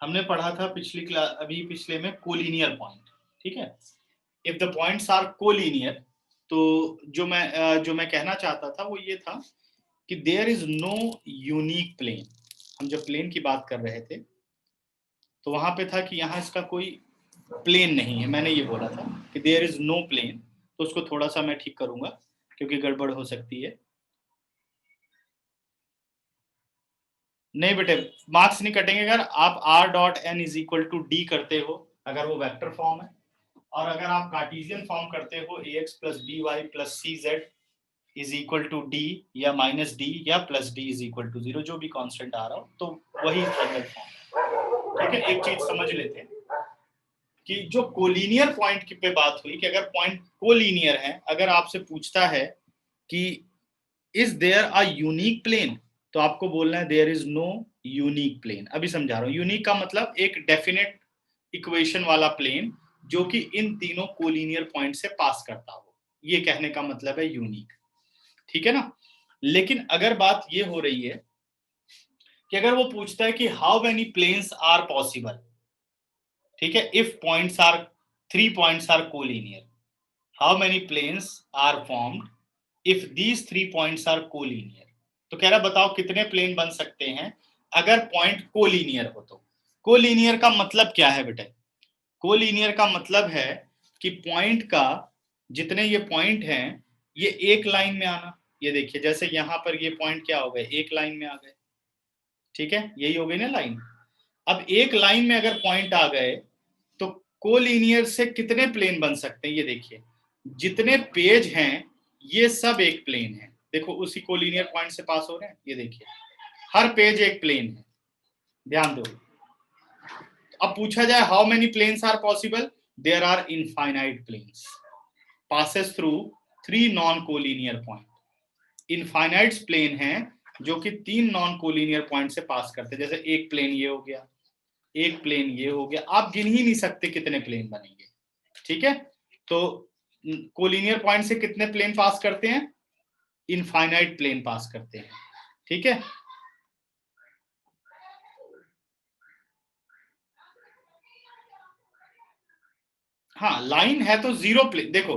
हमने पढ़ा था पिछली क्लास, अभी पिछले में कोलिनियर पॉइंट। ठीक है, if the points are collinear, तो जो मैं कहना चाहता था वो ये था कि there is no unique plane. हम जब प्लेन की बात कर रहे थे तो वहां पे था कि यहाँ इसका कोई प्लेन नहीं है, मैंने ये बोला था कि देयर इज नो प्लेन। तो उसको थोड़ा सा मैं ठीक करूंगा क्योंकि गड़बड़ हो सकती है। नहीं बेटे, मार्क्स नहीं कटेंगे अगर आप r dot n is equal to d करते हो, अगर वो वेक्टर फॉर्म है, और अगर आप कार्टेशियन फॉर्म करते हो ax plus B Y plus c z is equal to d या माइनस डी या plus d is equal to 0, जो भी कांस्टेंट आ रहा हो, तो वही फाइनल फॉर्म। ठीक है, एक चीज समझ लेते हैं कि जो कोलिनियर पॉइंट की पे बात हुई कि अगर पॉइंट कोलिनियर है, अगर आपसे पूछता है कि is there a unique plane, तो आपको बोलना है there is no unique plane. अभी समझा रहा हूं, यूनिक का मतलब एक डेफिनेट इक्वेशन वाला प्लेन जो कि इन तीनों कोलिनियर पॉइंट से पास करता हो, ये कहने का मतलब है यूनिक। ठीक है ना। लेकिन अगर बात ये हो रही है कि अगर वो पूछता है कि how many planes are possible, ठीक है, if points are 3 points are collinear, how many planes are formed if these 3 points are collinear. तो कह रहा बताओ कितने प्लेन बन सकते हैं अगर पॉइंट कोलिनियर हो। तो कोलिनियर का मतलब क्या है बेटे? कोलिनियर का मतलब है कि पॉइंट का, जितने ये पॉइंट हैं, ये एक लाइन में आना। ये देखिए, जैसे यहां पर ये पॉइंट क्या हो गए, एक लाइन में आ गए। ठीक है, यही हो गई ना लाइन। अब एक लाइन में अगर पॉइंट आ गए तो कोलिनियर से कितने प्लेन बन सकते हैं? ये देखिए, जितने पेज हैं ये सब एक प्लेन है। देखो, उसी कोलिनियर पॉइंट से पास हो रहे हैं। ये देखिए, हर पेज एक प्लेन है, ध्यान दो। अब पूछा जाए how many planes are possible, there are infinite planes passes through 3 non collinear point. Infinite plane है जो कि 3 नॉन कोलिनियर पॉइंट से पास करते हैं। जैसे एक प्लेन ये हो गया, एक प्लेन ये हो गया, आप गिन ही नहीं सकते कितने प्लेन बनेंगे। ठीक है, तो कोलिनियर पॉइंट से कितने प्लेन पास करते हैं? इनफाइनाइट प्लेन पास करते हैं। ठीक है, हाँ, लाइन है तो 0 प्लेन। देखो,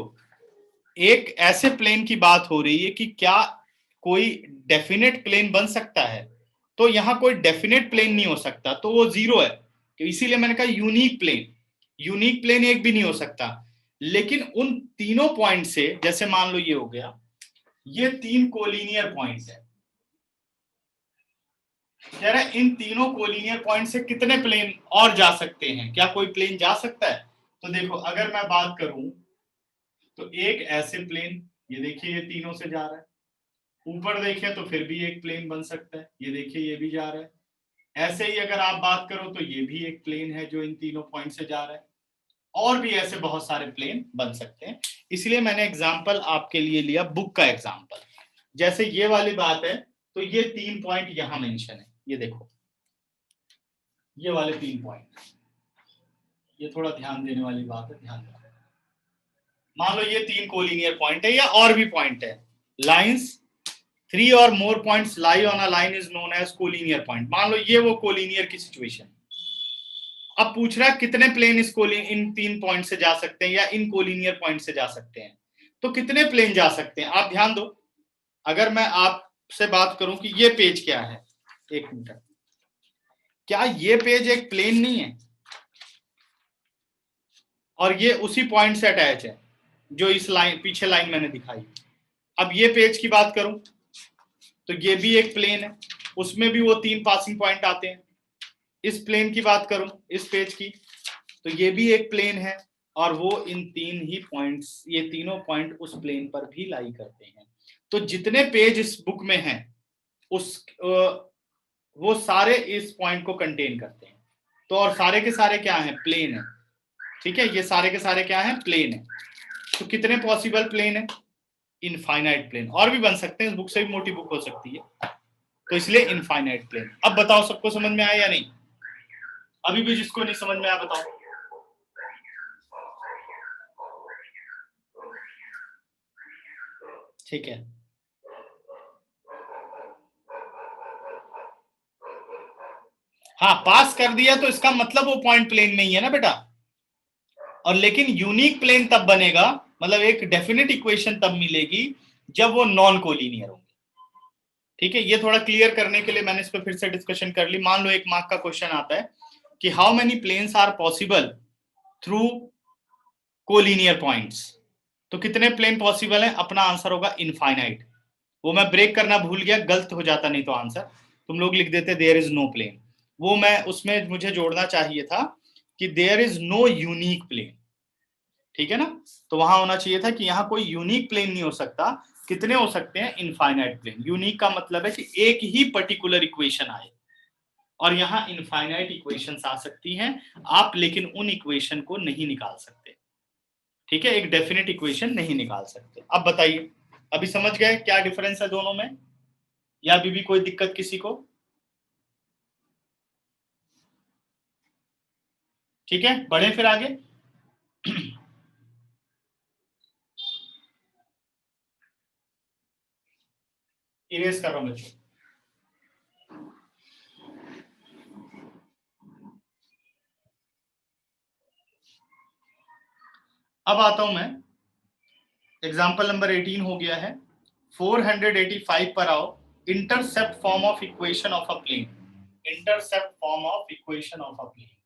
एक ऐसे प्लेन की बात हो रही है कि क्या कोई डेफिनेट प्लेन बन सकता है, तो यहां कोई डेफिनेट प्लेन नहीं हो सकता, तो वो 0 है। तो इसीलिए मैंने कहा यूनिक प्लेन। यूनिक प्लेन एक भी नहीं हो सकता। लेकिन उन तीनों पॉइंट से, जैसे मान लो ये हो गया, ये 3 कोलिनियर पॉइंट्स है। कह रहा है इन तीनों कोलिनियर पॉइंट से कितने प्लेन और जा सकते हैं, क्या कोई प्लेन जा सकता है? तो देखो अगर मैं बात करूं तो एक ऐसे प्लेन, ये देखिए ये तीनों से जा रहा है, ऊपर देखें तो फिर भी एक प्लेन बन सकता है, ये देखिए ये भी जा रहा है। ऐसे ही अगर आप बात करो तो ये भी एक प्लेन है जो इन तीनों पॉइंट से जा रहा है, और भी ऐसे बहुत सारे प्लेन बन सकते हैं। इसलिए मैंने एग्जाम्पल आपके लिए लिया बुक का एग्जाम्पल। जैसे ये वाली बात है तो ये 3 पॉइंट यहां मेंशन है, ये देखो ये वाले 3 पॉइंट, ये थोड़ा ध्यान देने वाली बात है, ध्यान देना। मान लो ये 3 कोलिनियर पॉइंट है या और भी पॉइंट है, लाइंस 3 और more points lie on a line is known as collinear point. मान लो ये वो कोलिनियर की सिचुएशन। अब पूछ रहा है कितने प्लेन इस इन 3 पॉइंट से जा सकते हैं या इन कोलिनियर पॉइंट से जा सकते हैं, तो कितने प्लेन जा सकते हैं आप ध्यान दो। अगर मैं आपसे बात करूं कि ये पेज क्या है, एक मिनट, क्या ये पेज एक प्लेन नहीं है? और ये उसी पॉइंट से अटैच है जो इस लाइन पीछे लाइन मैंने दिखाई। अब ये पेज की बात करूं तो ये भी एक प्लेन है, उसमें भी वो 3 पासिंग पॉइंट आते हैं। इस प्लेन की बात करूं इस पेज की तो ये भी एक प्लेन है, और वो इन 3 ही पॉइंट्स, ये तीनों पॉइंट उस प्लेन पर भी लाई करते हैं। तो जितने पेज इस बुक में हैं उस वो सारे इस पॉइंट को कंटेन करते हैं। तो और सारे के सारे क्या हैं? प्लेन है। ठीक है, ये सारे के सारे क्या हैं? प्लेन है। तो कितने पॉसिबल प्लेन है? Infinite plane. और भी बन सकते हैं, इस बुक से भी मोटी बुक हो सकती है, तो इसलिए इनफाइनाइट प्लेन। अब बताओ सबको समझ में आया या नहीं? अभी भी जिसको नहीं समझ में आया बताओ। ठीक है, हाँ पास कर दिया तो इसका मतलब वो पॉइंट प्लेन में ही है ना बेटा। और लेकिन यूनिक प्लेन तब बनेगा, मतलब एक डेफिनेट इक्वेशन तब मिलेगी जब वो नॉन कोलिनियर होंगे। ठीक है, ये थोड़ा क्लियर करने के लिए मैंने इस पर फिर से डिस्कशन कर ली। मान लो एक मार्क का क्वेश्चन आता है कि how many planes are possible through collinear points, तो कितने प्लेन पॉसिबल हैं? अपना आंसर होगा इनफाइनाइट। वो मैं ब्रेक करना भूल गया, गलत हो जाता नहीं तो आंसर, तुम लोग लिख देते देयर इज नो प्लेन। वो मैं उसमें मुझे जोड़ना चाहिए था कि there is no unique plane. ठीक है ना, तो वहां होना चाहिए था कि यहाँ कोई यूनिक प्लेन नहीं हो सकता। कितने हो सकते हैं? Infinite plane. यूनिक का मतलब है कि एक ही पर्टिकुलर इक्वेशन आए, और यहाँ इनफाइनाइट इक्वेशंस आ सकती हैं आप, लेकिन उन इक्वेशन को नहीं निकाल सकते। ठीक है, एक डेफिनेट इक्वेशन नहीं निकाल सकते। अब बताइए, अभी समझ गए क्या डिफरेंस है दोनों में, या अभी भी कोई दिक्कत किसी को? ठीक है, बढ़े फिर आगे। इरेज कर रहा हूं बच्चों। अब आता हूं मैं, एग्जाम्पल नंबर 18 हो गया है। 485 पर आओ। Intercept form of equation of a plane. Intercept form of equation of a plane.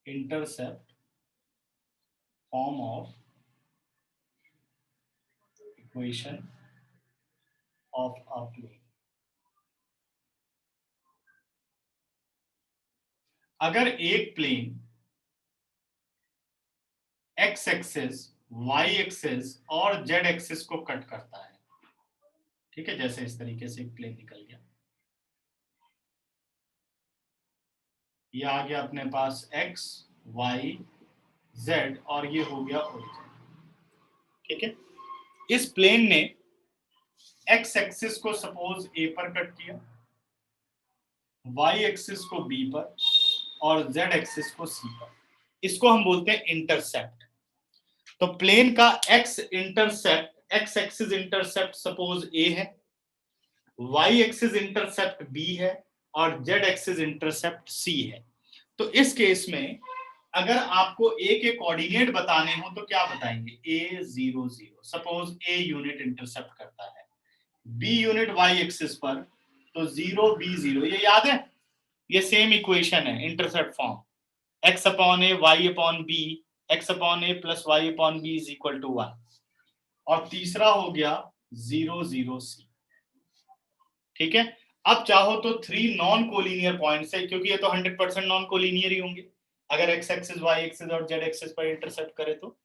Intercept form of equation of a plane. अगर एक plane x axis, y axis और जेड एक्सिस को कट करता है, ठीक है, जैसे इस तरीके से एक प्लेन निकल गया, ये आ गया अपने पास एक्स वाई जेड, और ये हो गया ओरिजिन। ठीक है, इस प्लेन ने एक्स एक्सिस को सपोज ए पर कट किया, वाई एक्सिस को बी पर, और जेड एक्सिस को सी पर। इसको हम बोलते हैं इंटरसेप्ट। तो प्लेन का X intercept, X axis intercept suppose A है, वाई एक्सिस इंटरसेप्ट बी है, और जेड एक्सिस इंटरसेप्ट सी है। तो इस केस में अगर आपको ए के कोऑर्डिनेट बताने हो तो क्या बताएंगे? ए 0 0। सपोज ए यूनिट इंटरसेप्ट करता है, बी यूनिट वाई एक्सिस पर, तो 0 b 0। ये याद है, ये सेम इक्वेशन है intercept form, x upon a y upon b, x upon a plus y upon b is equal to 1। और तीसरा हो गया 0 0 c। ठीक है, अब चाहो तो 3 नॉन कोलिनियर पॉइंट्स है, क्योंकि ये तो 100% नॉन कोलिनियर ही होंगे अगर x एक्सिस y एक्सिस और z एक्सिस पर इंटरसेप्ट करे, तो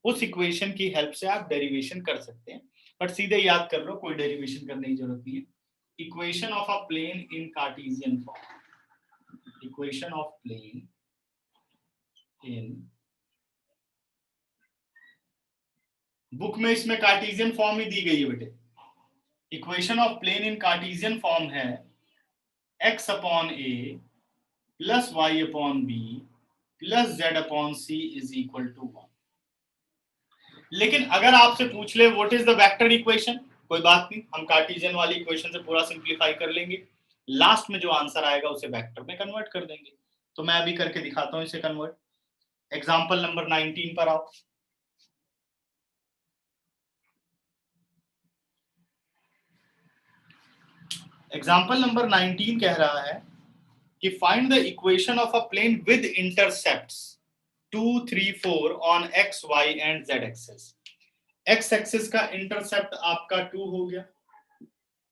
उस इक्वेशन की हेल्प से आप डेरिवेशन कर सकते हैं, बट सीधे याद कर लो, कोई डेरिवेशन करने की जरूरत नहीं है। Equation of a plane in cartesian form, equation of plane in, book में इसमें कार्टेशियन फॉर्म ही दी गई है बेटे। Equation of plane in cartesian form है x upon a plus y upon b plus z upon c is equal to 1। लेकिन अगर आपसे पूछ ले what is the vector equation, कोई बात नहीं, हम कार्टेशियन वाली इक्वेशन से पूरा सिंप्लीफाई कर लेंगे, लास्ट में जो आंसर आएगा उसे वेक्टर में कन्वर्ट कर देंगे। तो मैं अभी करके दिखाता हूं इसे कन्वर्ट। एग्जांपल नंबर 19 पर आओ। एग्जांपल नंबर 19 कह रहा है कि find the equation of a plane with intercepts 2, 3, 4 on x, y and z axis. x axis का इंटरसेप्ट आपका 2 हो गया,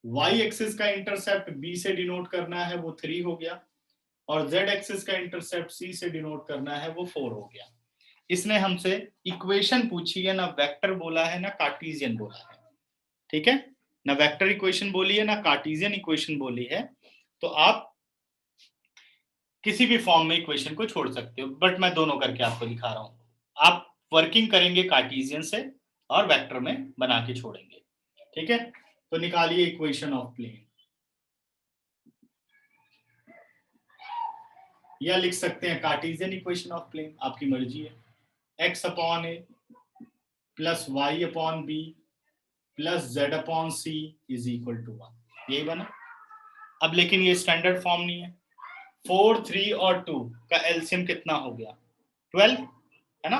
y एक्सिस का इंटरसेप्ट b से डिनोट करना है वो 3 हो गया, और z एक्सिस का इंटरसेप्ट c से डिनोट करना है वो 4 हो गया। इसने हमसे इक्वेशन पूछी है, ना वेक्टर बोला है ना कार्टेशियन बोला है, ठीक है, ना वेक्टर इक्वेशन बोली है ना कार्टेशियन इक्वेशन बोली है। तो आप किसी भी फॉर्म में इक्वेशन को छोड़ सकते हो, बट मैं दोनों करके आपको दिखा रहा हूं। आप वर्किंग करेंगे कार्टेशियन से और वेक्टर में बना के छोड़ेंगे, ठीक है। तो निकालिए इक्वेशन ऑफ प्लेन, या लिख सकते हैं कार्टेशियन इक्वेशन ऑफ प्लेन, आपकी मर्जी है। x upon a plus y upon b plus z upon c is equal to 1, यही बना। अब लेकिन ये स्टैंडर्ड फॉर्म नहीं है। 4, 3 और 2 का एलसीएम कितना हो गया? 12 है ना।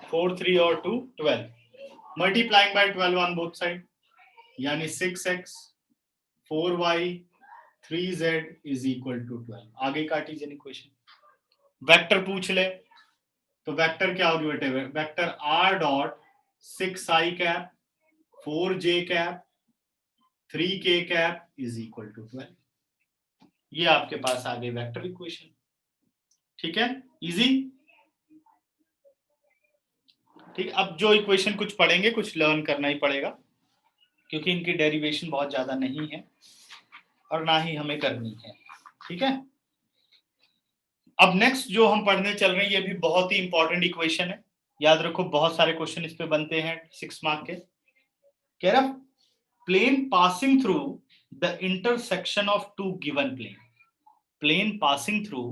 4, 3 और 2 12, multiplying by 12 on both side, यानी 6x 4y 3z is equal to 12। आगे कार्टेशियन इक्वेशन। वेक्टर पूछ ले तो वेक्टर क्या होगी बेटे? Vector r dot 6i cap 4j cap 3k cap is equal to 12। ये आपके पास आ गई वेक्टर इक्वेशन, ठीक है, इजी। ठीक, अब जो इक्वेशन कुछ पढ़ेंगे कुछ लर्न करना ही पड़ेगा, क्योंकि इनकी डेरिवेशन बहुत ज्यादा नहीं है और ना ही हमें करनी है, ठीक है। अब नेक्स्ट जो हम पढ़ने चल रहे हैं ये भी बहुत ही इंपॉर्टेंट इक्वेशन है, याद रखो बहुत सारे क्वेश्चन इस पे बनते हैं 6 मार्क के। कह रहा plane passing through the intersection of two given plane, plane passing through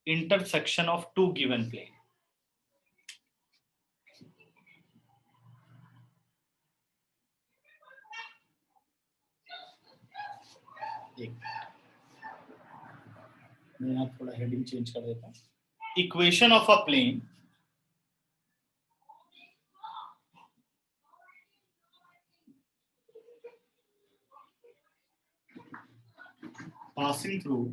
intersection of two given plane. मैं यहाँ थोड़ा हेडिंग चेंज कर देता हूँ। Equation of a plane passing through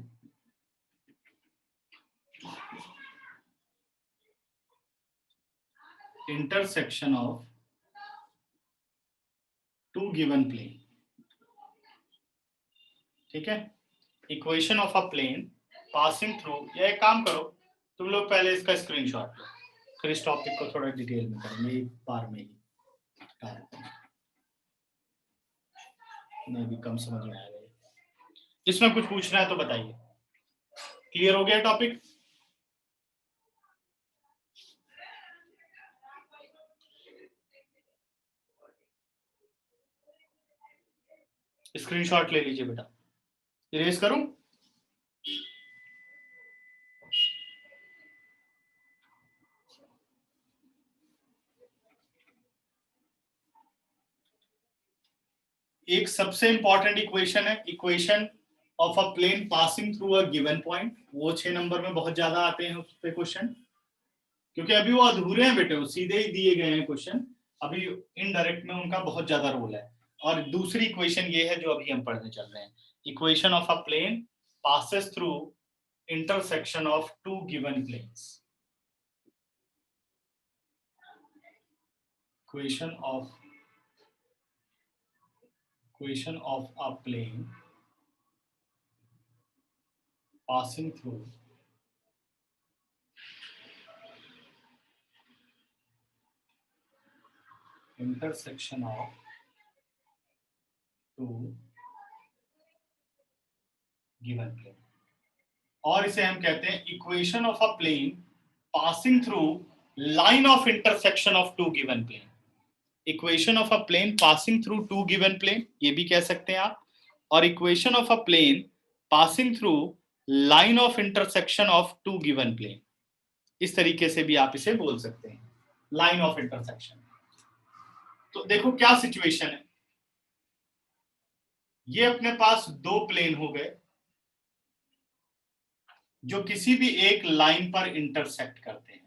intersection of two given plane, ठीक है। Equation of a plane passing through, या एक काम करो तुम लोग पहले इसका स्क्रीनशॉट लो, फिर इस टॉपिक को थोड़ा डिटेल में करेंगे एक बार में ही, मैं भी कम समझ में आएगा। इसमें कुछ पूछना है तो बताइए। क्लियर हो गया टॉपिक? स्क्रीनशॉट ले लीजिए बेटा। इरेज करूं? एक सबसे इंपॉर्टेंट इक्वेशन है equation of a plane passing through a given point, वो 6 नंबर में बहुत ज्यादा आते हैं उस पे क्वेश्चन, क्योंकि अभी वो अधूरे हैं बेटे, वो सीधे ही दिए गए हैं क्वेश्चन, अभी इनडायरेक्ट में उनका बहुत ज्यादा रोल है। और दूसरी इक्वेशन ये है जो अभी हम पढ़ने चल रहे हैं, equation of a plane passes through intersection of two given planes. Equation equation of a plane passing through intersection of two given plane, और इसे हम कहते हैं equation of a plane passing through line of intersection of two given plane. Equation of a plane passing through two given plane, ये भी कह सकते हैं आप, और equation of a plane passing through line of intersection of two given plane, इस तरीके से भी आप इसे बोल सकते हैं, लाइन ऑफ इंटरसेक्शन। तो देखो क्या सिचुएशन है, ये अपने पास दो प्लेन हो गए जो किसी भी एक लाइन पर इंटरसेक्ट करते हैं।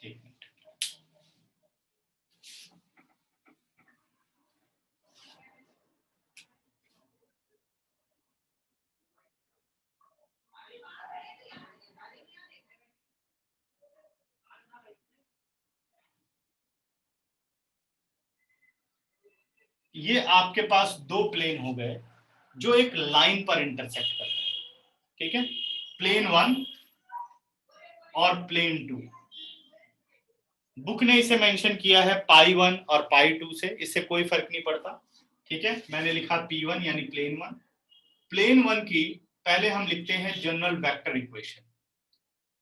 एक मिनट, ये आपके पास दो प्लेन हो गए जो एक लाइन पर इंटरसेक्ट करते हैं, ठीक है, प्लेन 1 और प्लेन 2। बुक ने इसे मेंशन किया है पाई 1 और पाई 2 से, इससे कोई फर्क नहीं पड़ता, ठीक है। मैंने लिखा P1 यानी प्लेन 1। प्लेन 1 की पहले हम लिखते हैं general vector equation,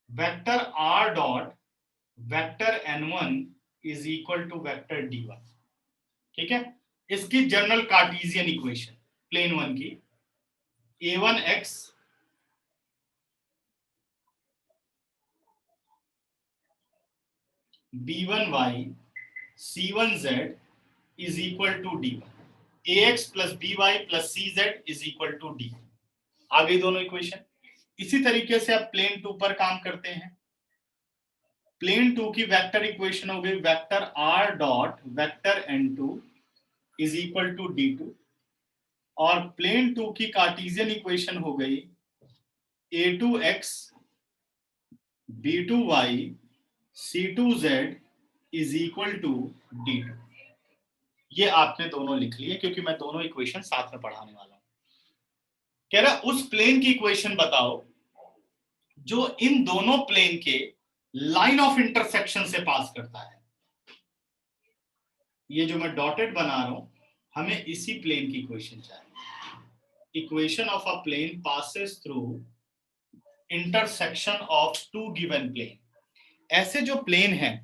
vector r dot vector n1 is equal to vector d1, ठीक है। इसकी जनरल कार्टेशियन इक्वेशन प्लेन 1 की a1x b1y c1z is equal to d1, ax plus by plus cz is equal to d। आ गई दोनों equation. इसी तरीके से आप प्लेन 2 पर काम करते हैं। प्लेन 2 की वेक्टर इक्वेशन हो गई vector r dot vector n2 is equal to d2, और प्लेन 2 की कार्टेशियन इक्वेशन हो गई a2x b2y c2z is equal to d2। ये आपने दोनों लिख लिए क्योंकि मैं दोनों इक्वेशन साथ में पढ़ाने वाला हूं। कह रहा उस प्लेन की इक्वेशन बताओ जो इन दोनों प्लेन के लाइन ऑफ इंटरसेक्शन से पास करता है। ये जो मैं डॉटेड बना रहा हूं, हमें इसी प्लेन की इक्वेशन चाहिए। Equation of a plane passes through intersection of two given plane. ऐसे जो प्लेन हैं,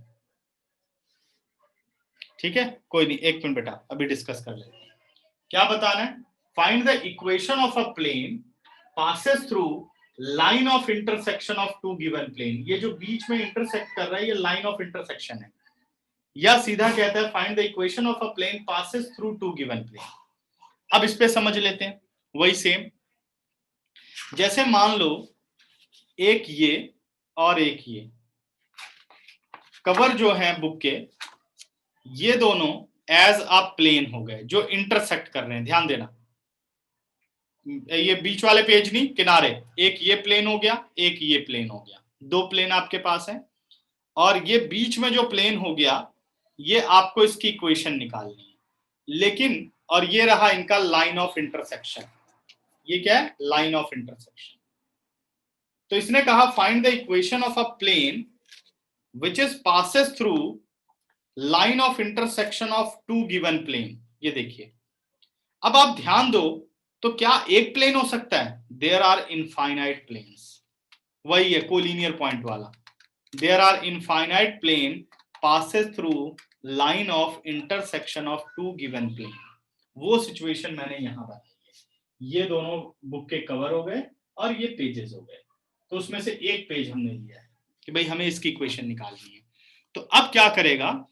ठीक है, कोई नहीं, एक मिनट बेटा, अभी डिस्कस कर लेते हैं। क्या बताना है? Find the equation of a plane passes through line of intersection of two given plane. ये जो बीच में इंटरसेक्ट कर रहा है ये लाइन ऑफ इंटरसेक्शन है, या सीधा कहता है find the equation of a plane passes through two given plane. अब इस पे समझ लेते हैं। वही सेम, जैसे मान लो एक ये और एक ये कवर जो है बुक के, ये दोनों एज अ प्लेन हो गए जो इंटरसेक्ट कर रहे हैं। ध्यान देना, ये बीच वाले पेज नहीं, किनारे, एक ये प्लेन हो गया, एक ये प्लेन हो गया, दो प्लेन आपके पास है, और ये बीच में जो प्लेन हो गया ये आपको इसकी इक्वेशन निकालनी है। लेकिन और ये रहा इनका लाइन ऑफ इंटरसेक्शन, ये क्या है? Line of intersection. तो इसने कहा find the equation of a plane which is passes through line of intersection of two given plane. ये देखिए, अब आप ध्यान दो, तो क्या एक प्लेन हो सकता है? There are infinite planes. वही है कोलिनियर पॉइंट वाला, there are infinite plane passes through line of intersection of two given plane. वो सिचुएशन मैंने यहां बनाई है। ये दोनों बुक के कवर हो गए और ये पेजेस हो गए, तो उसमें से एक पेज हमने लिया है कि भाई हमें इसकी इक्वेशन निकालनी है। तो अब क्या करेगा,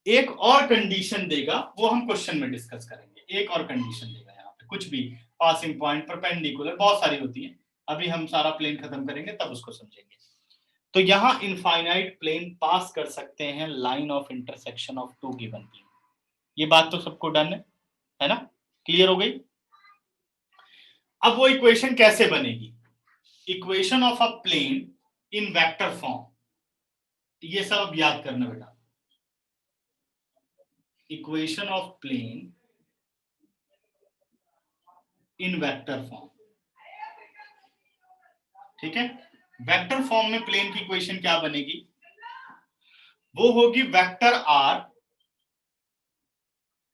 एक और कंडीशन देगा, वो हम क्वेश्चन में डिस्कस करेंगे। एक और कंडीशन देगा यहाँ पे, कुछ भी, पासिंग पॉइंट, परपेंडिकुलर, बहुत सारी होती है, अभी हम सारा प्लेन खत्म करेंगे तब उसको समझेंगे। तो यहाँ इनफाइनाइट प्लेन पास कर सकते हैं line of intersection of two given plane. ये बात तो सबको डन है ना? क्लियर हो गई? अब वो इक्वेशन कैसे बनेगी? Equation of a plane in vector form, ये सब अब याद करना बेटा। Equation of plane in vector form, ठीक है। वेक्टर फॉर्म में प्लेन की इक्वेशन क्या बनेगी, वो होगी vector r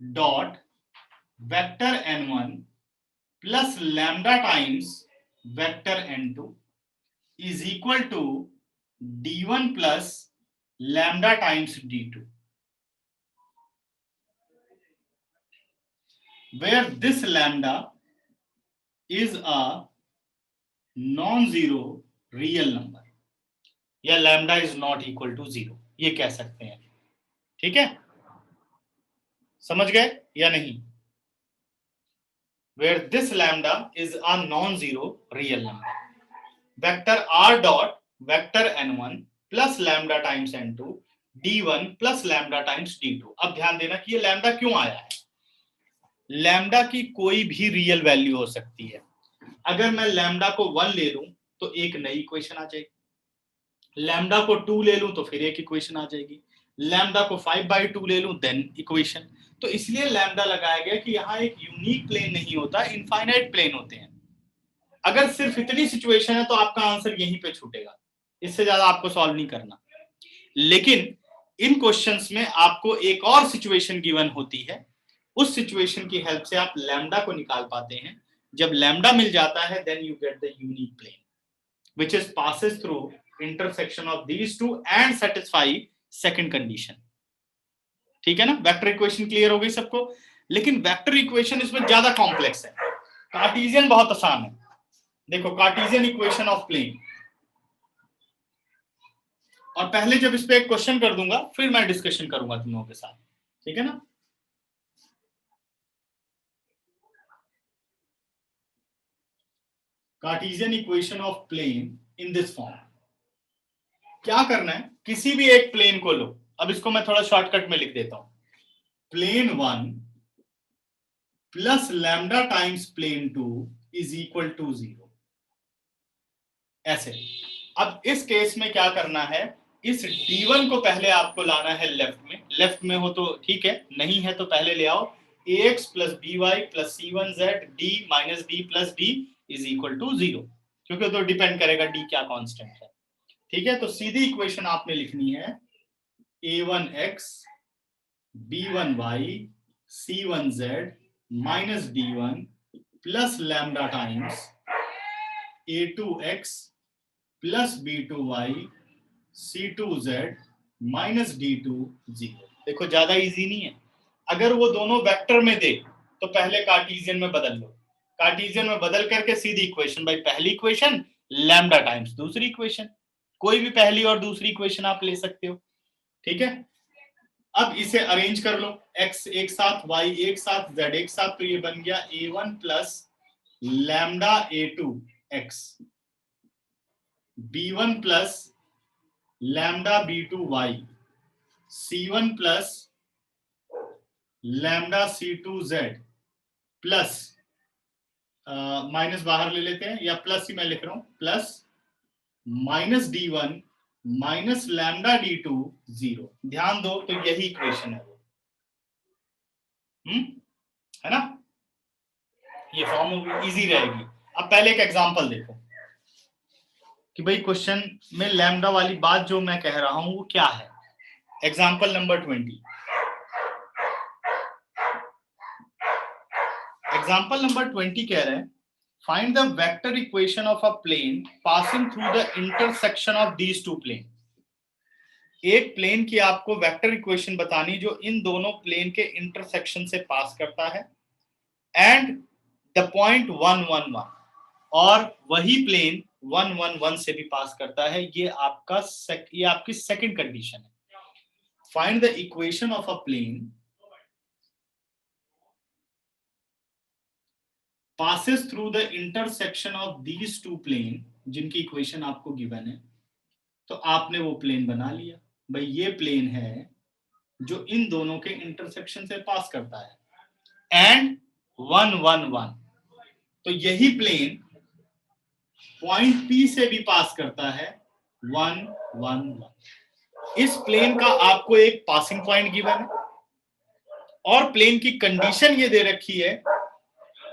dot vector n1 plus lambda times vector n2 is equal to d1 plus lambda times d2, where this lambda is a non-zero real number, या lambda is not equal to 0, ये कह सकते हैं, ठीक है। समझ गए या नहीं? Where this lambda is a non-zero real number, vector r dot vector n1 plus lambda times n2 d1 plus lambda times d2। अब ध्यान देना कि ये lambda क्यों आया है। लैम्डा की कोई भी रियल वैल्यू हो सकती है। अगर मैं लैम्डा को 1 ले लूं तो एक नई इक्वेशन आ जाएगी, लैम्डा को 2 ले लूं तो फिर एक इक्वेशन आ जाएगी, लैम्डा को 5/2 ले लूं देन इक्वेशन। तो इसलिए लैम्डा लगाया गया कि यहाँ एक यूनिक प्लेन नहीं होता, इनफाइनाइट प्लेन होते हैं। अगर सिर्फ इतनी सिचुएशन है तो आपका आंसर यहीं पे छूटेगा, इससे ज्यादा आपको सॉल्व नहीं करना। लेकिन इन क्वेश्चंस में आपको एक और सिचुएशन गिवन होती है, उस सिचुएशन की हेल्प से आप लैम्डा को निकाल पाते हैं। जब लैम्डा मिल जाता है then you get the unique plane which is passes through intersection of these two and satisfy second condition, ठीक है ना। वेक्टर इक्वेशन क्लियर हो गई सबको। लेकिन वेक्टर इक्वेशन इसमें ज्यादा कॉम्प्लेक्स है, कार्टेशियन बहुत आसान है। देखो कार्टेशियन इक्वेशन ऑफ प्लेन, और पहले जब इस पे एक क्वेश्चन कर दूंगा फिर मैं डिस्कशन करूंगा तुम लोगों के साथ, ठीक है ना। Cartesian equation of plane in this form, क्या करना है, किसी भी एक प्लेन को लो। अब इसको मैं थोड़ा शॉर्टकट में लिख देता हूं, plane 1 plus lambda times plane 2 is equal to 0, ऐसे। अब इस केस में क्या करना है, इस d1 को पहले आपको लाना है लेफ्ट में, लेफ्ट में हो तो ठीक है, नहीं है तो पहले ले आओ। ax plus by plus c1z d minus d plus d is equal to 0, क्योंकि तो डिपेंड करेगा d क्या कांस्टेंट है, ठीक है। तो सीधी इक्वेशन आपने लिखनी है a1x b1y c1z minus d1 plus lambda times a2x plus b2y c2z minus d2 0। देखो ज्यादा इजी नहीं है। अगर वो दोनों वेक्टर में दे तो पहले कार्टेशियन में बदल लो, कार्टेशियन में बदल करके सीधी इक्वेशन, भाई पहली इक्वेशन लैम्डा टाइम्स दूसरी इक्वेशन, कोई भी पहली और दूसरी इक्वेशन आप ले सकते हो, ठीक है। अब इसे अरेंज कर लो, x एक साथ, y एक साथ, z एक साथ, तो ये बन गया a1 plus lambda a2 x b1 plus lambda b2 y c1 plus lambda c2 z plus minus बाहर ले लेते हैं, या प्लस ही मैं लिख रहा हूं, plus minus d1 minus lambda d2 0। ध्यान दो तो यही इक्वेशन है वो, है ना। ये फॉर्म होगी, इजी रहेगी। अब पहले एक एग्जांपल देखो कि भाई क्वेश्चन में लैम्डा वाली बात जो मैं कह रहा हूं वो क्या है। एग्जांपल नंबर 20, एग्जांपल नंबर 20 कह रहे हैं find the vector equation of a plane passing through the intersection of these two plane. एक प्लेन की आपको वेक्टर इक्वेशन बतानी जो इन दोनों प्लेन के इंटरसेक्शन से पास करता है, एंड द पॉइंट 1 1 1, और वही प्लेन 1 1 1 से भी पास करता है। ये आपकी सेकंड कंडीशन है। Find the equation of a plane passes through the intersection of these two plane, जिनकी इक्वेशन आपको गिवन है। तो आपने वो प्लेन बना लिया, भाई ये प्लेन है जो इन दोनों के इंटरसेक्शन से पास करता है, एंड 1 1 1, तो यही प्लेन पॉइंट P से भी पास करता है 1 1 1। इस प्लेन का आपको एक पासिंग पॉइंट गिवन है और प्लेन की कंडीशन ये दे रखी है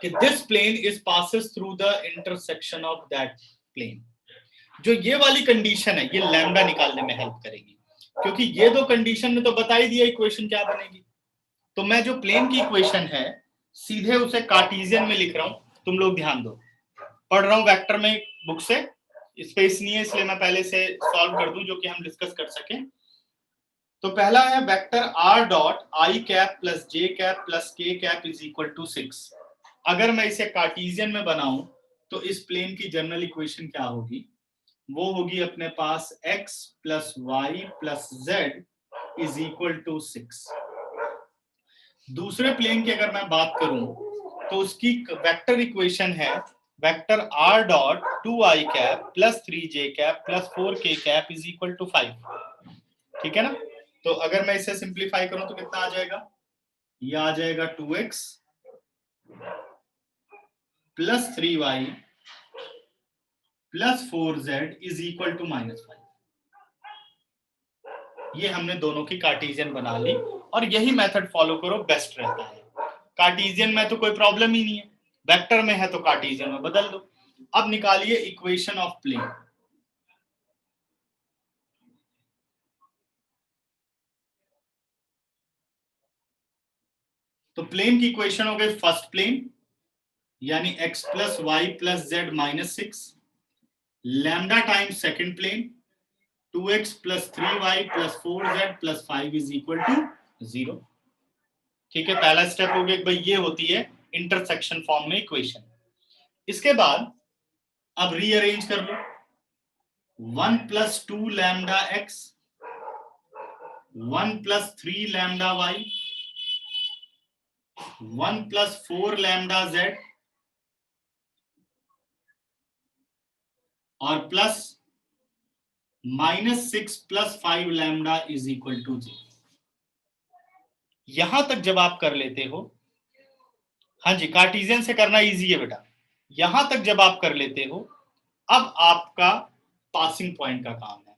कि this plane is passes through the intersection of that plane. जो ये वाली कंडीशन है ये लैम्डा निकालने में हेल्प करेगी, क्योंकि ये दो कंडीशन में तो बता ही दिया इक्वेशन क्या बनेगी। तो मैं जो प्लेन की इक्वेशन है सीधे उसे कार्टेशियन में लिख रहा हूं, तुम लोग ध्यान दो। पढ़ रहा हूं वेक्टर में बुक से, स्पेस नहीं है इसलिए मैं पहले से सॉल्व कर दूं जो कि हम डिस्कस कर सकें। तो पहला है vector r dot i cap plus j cap plus k cap is equal to 6। अगर मैं इसे कार्टेशियन में बनाऊं तो इस प्लेन की जनरल इक्वेशन क्या होगी? वो होगी अपने पास x plus y plus z is equal to 6। दूसरे प्लेन की अगर मैं बात करूं तो उसकी वेक्टर इक्वेशन है vector r dot 2i cap plus 3j cap plus 4k cap is equal to 5। ठीक है ना? तो अगर मैं इसे सिंप्लीफाई करूं तो कितना आ जाएगा? ये आ जाएगा 2x plus 3y plus 4z is equal to -5। ये हमने दोनों की कार्टेशियन बना ली और यही मेथड फॉलो करो, बेस्ट रहता है। कार्टेशियन में तो कोई प्रॉब्लम ही नहीं है, वेक्टर में है तो कार्टेशियन में बदल दो। अब निकालिए इक्वेशन ऑफ प्लेन। तो प्लेन की इक्वेशन हो गई फर्स्ट प्लेन यानी x plus y plus z minus 6 lambda times second plane 2x plus 3y plus 4z plus 5 is equal to 0। ठीक है, पहला स्टेप हो गया भाई, ये होती है इंटरसेक्शन फॉर्म में इक्वेशन। इसके बाद अब रीअरेंज कर लो, 1 plus 2 lambda x 1 plus 3 lambda y 1 plus 4 lambda z और plus -6 plus 5 lambda is equal to 0। यहां तक जब आप कर लेते हो, हाँ जी कार्टेशियन से करना इजी है बेटा, यहां तक जब आप कर लेते हो अब आपका पासिंग पॉइंट का काम है।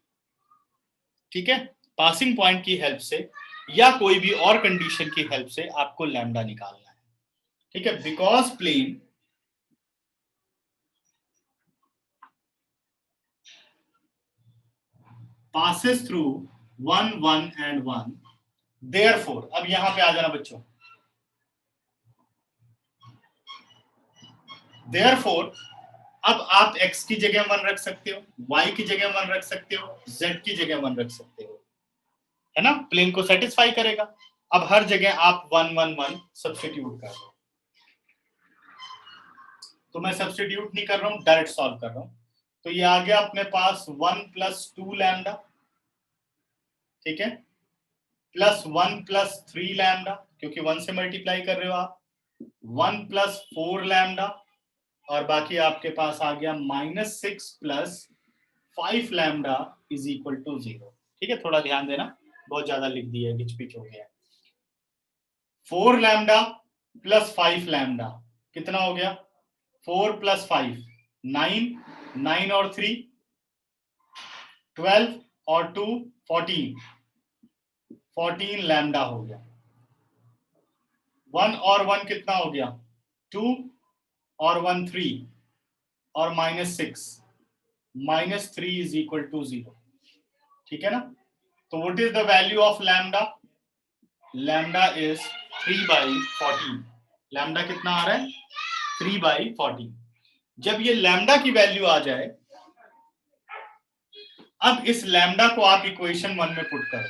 ठीक है, पासिंग पॉइंट की हेल्प से या कोई भी और कंडीशन की हेल्प से आपको लैम्डा निकालना है। ठीक है, because plane passes through 1 1 and 1 therefore, अब यहां पे आ जाना बच्चों, therefore अब आप x की जगह 1 रख सकते हो, y की जगह 1 रख सकते हो, z की जगह 1 रख सकते हो, है ना? प्लेन को सेटिस्फाई करेगा। अब हर जगह आप 1 1 1 सब्स्टिट्यूट कर दो। तो मैं सब्स्टिट्यूट नहीं कर रहा हूं, डायरेक्ट सॉल्व कर रहा हूं। तो ये आ गया अपने पास 1 प्लस 2 लैम्डा, ठीक है, प्लस 1 प्लस 3 लैम्डा क्योंकि 1 से मल्टीप्लाई कर रहे हो आप, 1 प्लस 4 लैम्डा और बाकी आपके पास आ गया -6 plus 5 lambda is equal to 0। ठीक है, थोड़ा ध्यान देना, बहुत ज्यादा लिख दिया है, बीच बीच हो गया। 4 लैम्डा प्लस 5 लैम्डा कितना हो गया? 4 प्लस 5 9, 9 और 3 12 और 2 14, 14 लैम्डा हो गया। 1 और 1 कितना हो गया? 2 और 1 3 और -6, -3 इज इक्वल टू 0। ठीक है ना? तो what is the value of lambda? Lambda is 3/14। Lambda कितना आ रहा है? 3/14। जब ये लैम्डा की वैल्यू आ जाए, अब इस लैम्डा को आप इक्वेशन 1 में पुट करो।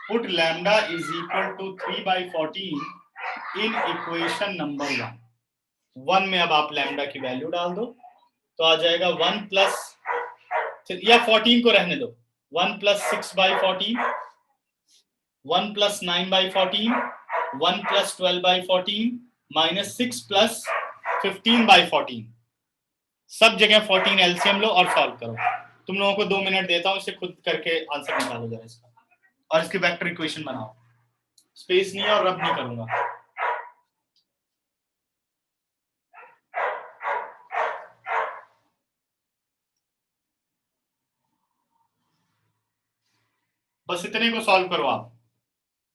Put lambda is equal to 3/14 in equation number 1 में अब आप लैम्डा की वैल्यू डाल दो तो आ जाएगा 1 प्लस, या 14 को रहने दो, 1 प्लस 6/14, 1 प्लस 9/14, 1 प्लस 12/14 -6 प्लस 15/14। सब जगह 14 एलसीएम लो और सॉल्व करो। तुम लोगों को 2 मिनट देता हूं, इसे खुद करके आंसर निकालो जरा इसका और इसकी वेक्टर इक्वेशन बनाओ। स्पेस नहीं है और रब नहीं करूंगा। बस इतने को सॉल्व करो आप।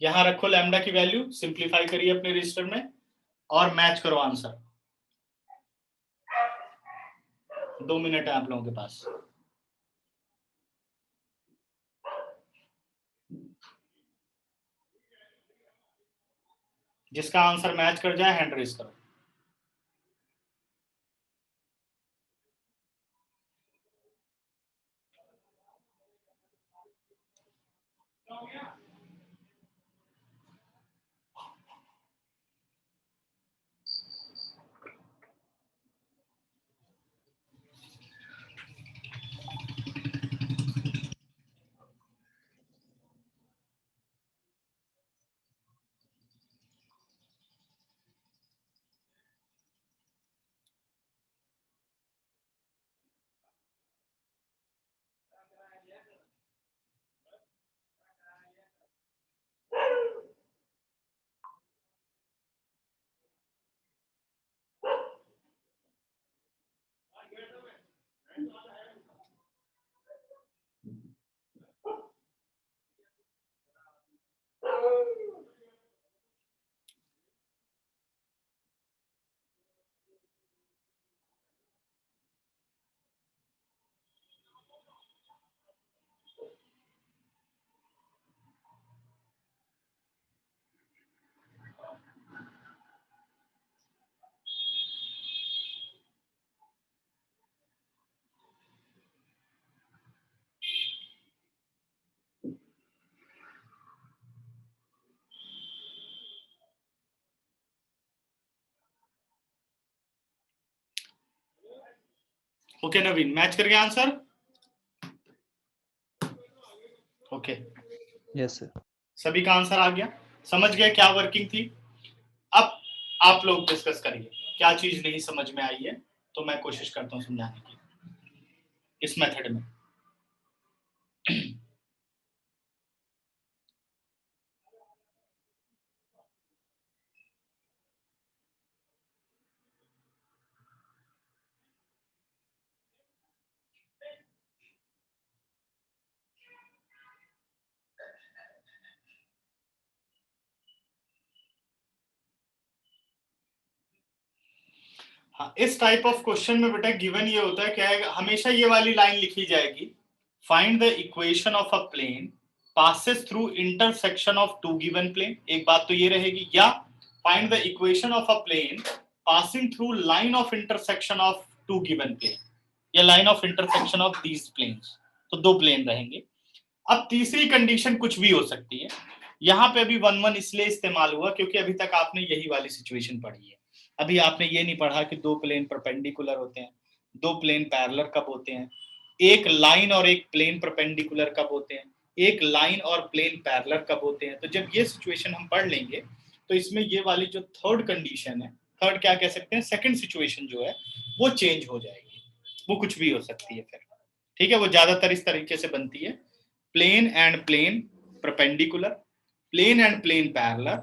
यहां रखो लैम्डा की वैल्यू, सिंप्लीफाई करिए अपने रजिस्टर में और मैच करो आंसर। 2 मिनट है आप लोगों के पास। जिसका आंसर मैच कर जाए हैंड रेज करो। ओके नवीन, मैच कर गया आंसर? Okay, yes sir. सभी का आंसर आ गया, समझ गए क्या वर्किंग थी? अब आप लोग डिस्कस करिए क्या चीज नहीं समझ में आई है, तो मैं कोशिश करता हूँ समझाने की इस मेथड में। हाँ, इस टाइप ऑफ क्वेश्चन में बेटा गिवन ये होता है क्या है, हमेशा ये वाली लाइन लिखी जाएगी, find the equation of a plane passes through intersection of two given plane। एक बात तो ये रहेगी, या find the equation of a plane passing through line of intersection of two given plane, या line of intersection of these planes। तो दो plane रहेंगे। अब तीसरी कंडीशन कुछ भी हो सकती है, यहाँ पे अभी 1-1 इसलिए इस्तेमाल हुआ क्योंकि अभी तक आपने यही वाली सिचुएशन पढ़ी है। अभी आपने ये नहीं पढ़ा कि दो प्लेन परपेंडिकुलर होते हैं, दो प्लेन पैरेलल कब होते हैं, एक लाइन और एक प्लेन परपेंडिकुलर कब होते हैं, एक लाइन और प्लेन पैरेलल कब होते हैं। तो जब ये सिचुएशन हम पढ़ लेंगे तो इसमें ये वाली जो थर्ड कंडीशन है, थर्ड क्या कह सकते हैं, सेकंड सिचुएशन जो है वो चेंज हो जाएगी, वो कुछ भी हो सकती है फिर। ठीक है, वो ज्यादातर इस तरीके से बनती है, plane and plane perpendicular, plane and plane parallel,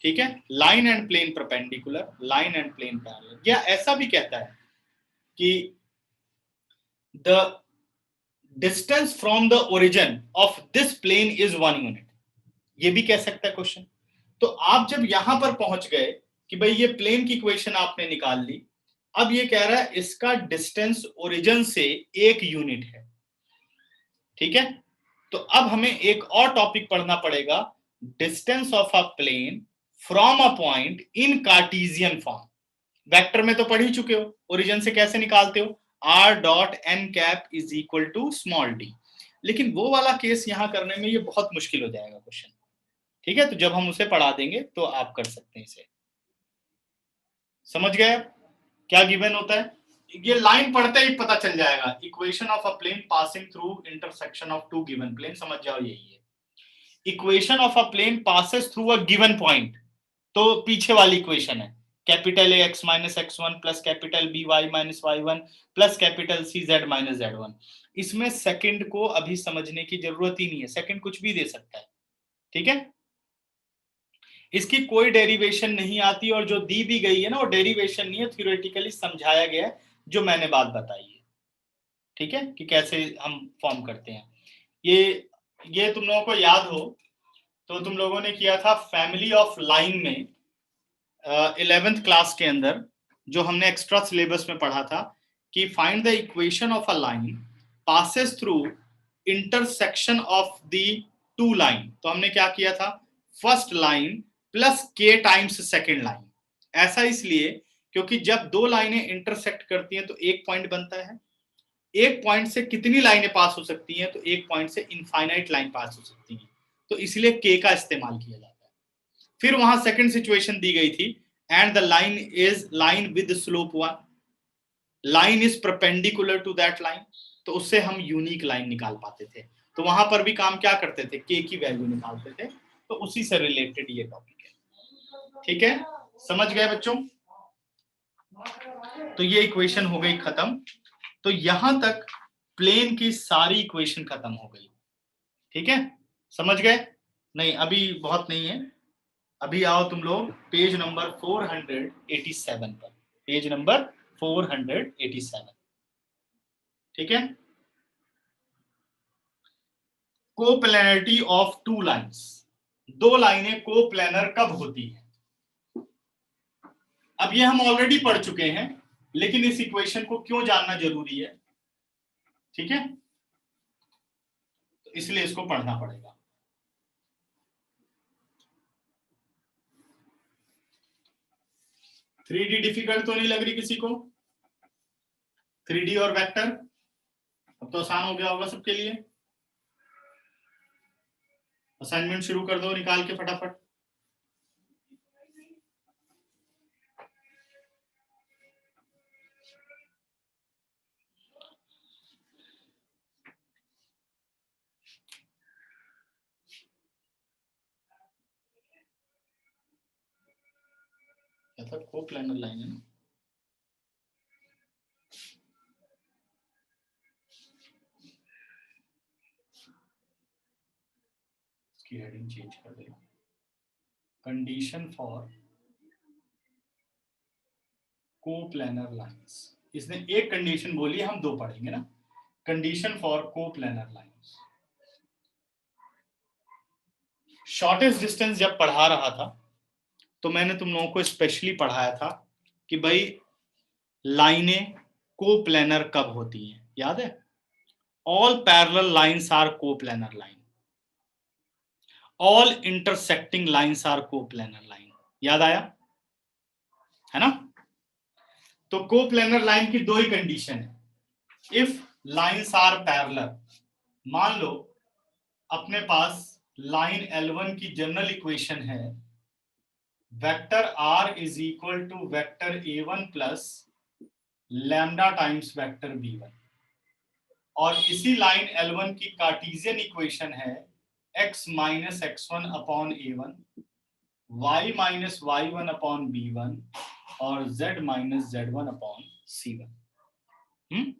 ठीक है, line and plane perpendicular, line and plane parallel. या ऐसा भी कहता है कि the distance from the origin of this plane is 1 unit, ये भी कह सकता है क्वेश्चन। तो आप जब यहां पर पहुंच गए कि भाई ये प्लेन की इक्वेशन आपने निकाल ली, अब ये कह रहा है इसका डिस्टेंस ओरिजिन से 1 यूनिट है। ठीक है, तो अब हमें एक और टॉपिक पढ़ना पड़ेगा, distance of a plane from a point in cartesian form. Vector में तो पढ़ ही चुके हो, ओरिजिन से कैसे निकालते हो, r dot n cap is equal to small d। लेकिन वो वाला केस यहां करने में ये बहुत मुश्किल हो जाएगा क्वेश्चन। ठीक है, तो जब हम उसे पढ़ा देंगे तो आप कर सकते हैं इसे। समझ गए क्या गिवन होता है? ये लाइन पढ़ते ही पता चल जाएगा, equation of a plane passing through intersection of two given plane, समझ जाओ यही है। Equation of a plane passes through a given point, तो पीछे वाली इक्वेशन है, capital A x minus x1 plus capital B y minus y1 plus capital C z minus z1। इसमें second को अभी समझने की जरूरत ही नहीं है, सेकंड कुछ भी दे सकता है। ठीक है, इसकी कोई डेरिवेशन नहीं आती, और जो दी भी गई है ना वो डेरिवेशन नहीं है, थ्योरेटिकली समझाया गया है जो मैंने बात बताई है। ठीक है, कि कैसे हम फॉर्म करते हैं। ये ये तुम लोगों को याद हो तो तुम लोगों ने किया था फैमिली ऑफ लाइन में 11th क्लास के अंदर, जो हमने एक्स्ट्रा सिलेबस में पढ़ा था कि find the equation of a line passes through intersection of the two line. तो हमने क्या किया था, फर्स्ट लाइन प्लस के टाइम्स सेकेंड लाइन। ऐसा इसलिए क्योंकि जब दो लाइनें इंटरसेक्ट करती हैं तो एक पॉइंट बनता है। एक पॉइंट से कितनी लाइनें पास हो सकती हैं, तो एक पॉइंट से इनफाइनाइट लाइन पास हो सकती हैं, तो इसलिए के का इस्तेमाल किया जाता है। फिर वहां सेकंड सिचुएशन दी गई थी, and the line is line with slope 1, line is perpendicular to that line, तो उससे हम यूनिक लाइन निकाल पाते थे। तो वहां पर भी काम क्या करते थे, के की वैल्यू निकालते थे। तो उसी से रिलेटेड ये टॉपिक है। ठीक है, समझ गए बच्चों? तो ये इक्वेशन हो गई खत्म। तो यहां तक प्लेन की सारी इक्वेशन खत्म हो गई। ठीक है, समझ गए? नहीं, अभी बहुत नहीं है। अभी आओ तुम लोग पेज नंबर 487 पर, पेज नंबर 487। ठीक है, कोप्लेनरिटी ऑफ टू लाइंस, दो लाइनें कोप्लेनर कब होती है? अब ये हम ऑलरेडी पढ़ चुके हैं, लेकिन इस इक्वेशन को क्यों जानना जरूरी है? ठीक है, तो इसलिए इसको पढ़ना पड़ेगा। थ्री डी डिफिकल्ट तो नहीं लग रही किसी को? 3D और वेक्टर अब तो आसान हो गया होगा सबके लिए। असाइनमेंट शुरू कर दो निकाल के फटाफट। मतलब कोप्लेनर लाइन है ना, इसकी हेडिंग चेंज कर देगा। कंडीशन फॉर कोप्लेनर लाइंस, इसने एक कंडीशन बोली, हम दो पढ़ेंगे ना। Condition for coplanar lines. Shortest distance जब पढ़ा रहा था तो मैंने तुम लोगों को स्पेशली पढ़ाया था कि भाई लाइनें कोप्लेनर कब होती हैं, याद है? All parallel lines are coplanar line, all intersecting lines are coplanar line. याद आया है ना? तो कोप्लेनर लाइन की दो ही कंडीशन है। इफ लाइंस आर पैरेलल, मान लो अपने पास लाइन L1 की जनरल इक्वेशन है, vector R is equal to vector A1 plus lambda times vector B1, और इसी लाइन L1 की कार्टेशियन इक्वेशन है x minus x1 upon A1, y minus y1 upon B1 और z minus z1 upon C1।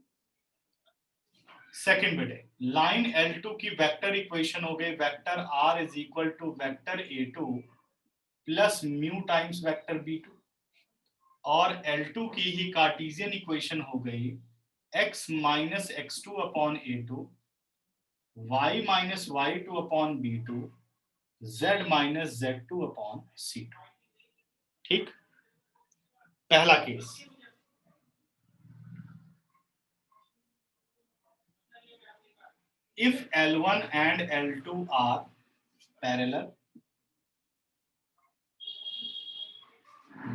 Second बेटे, line L2 की vector equation हो गई vector R is equal to vector A2 plus mu times vector B2, और L2 की ही Cartesian equation हो गई x minus x2 upon A2, y minus y2 upon B2, z minus z2 upon C2। ठीक, पहला case. If L1 and L2 are parallel,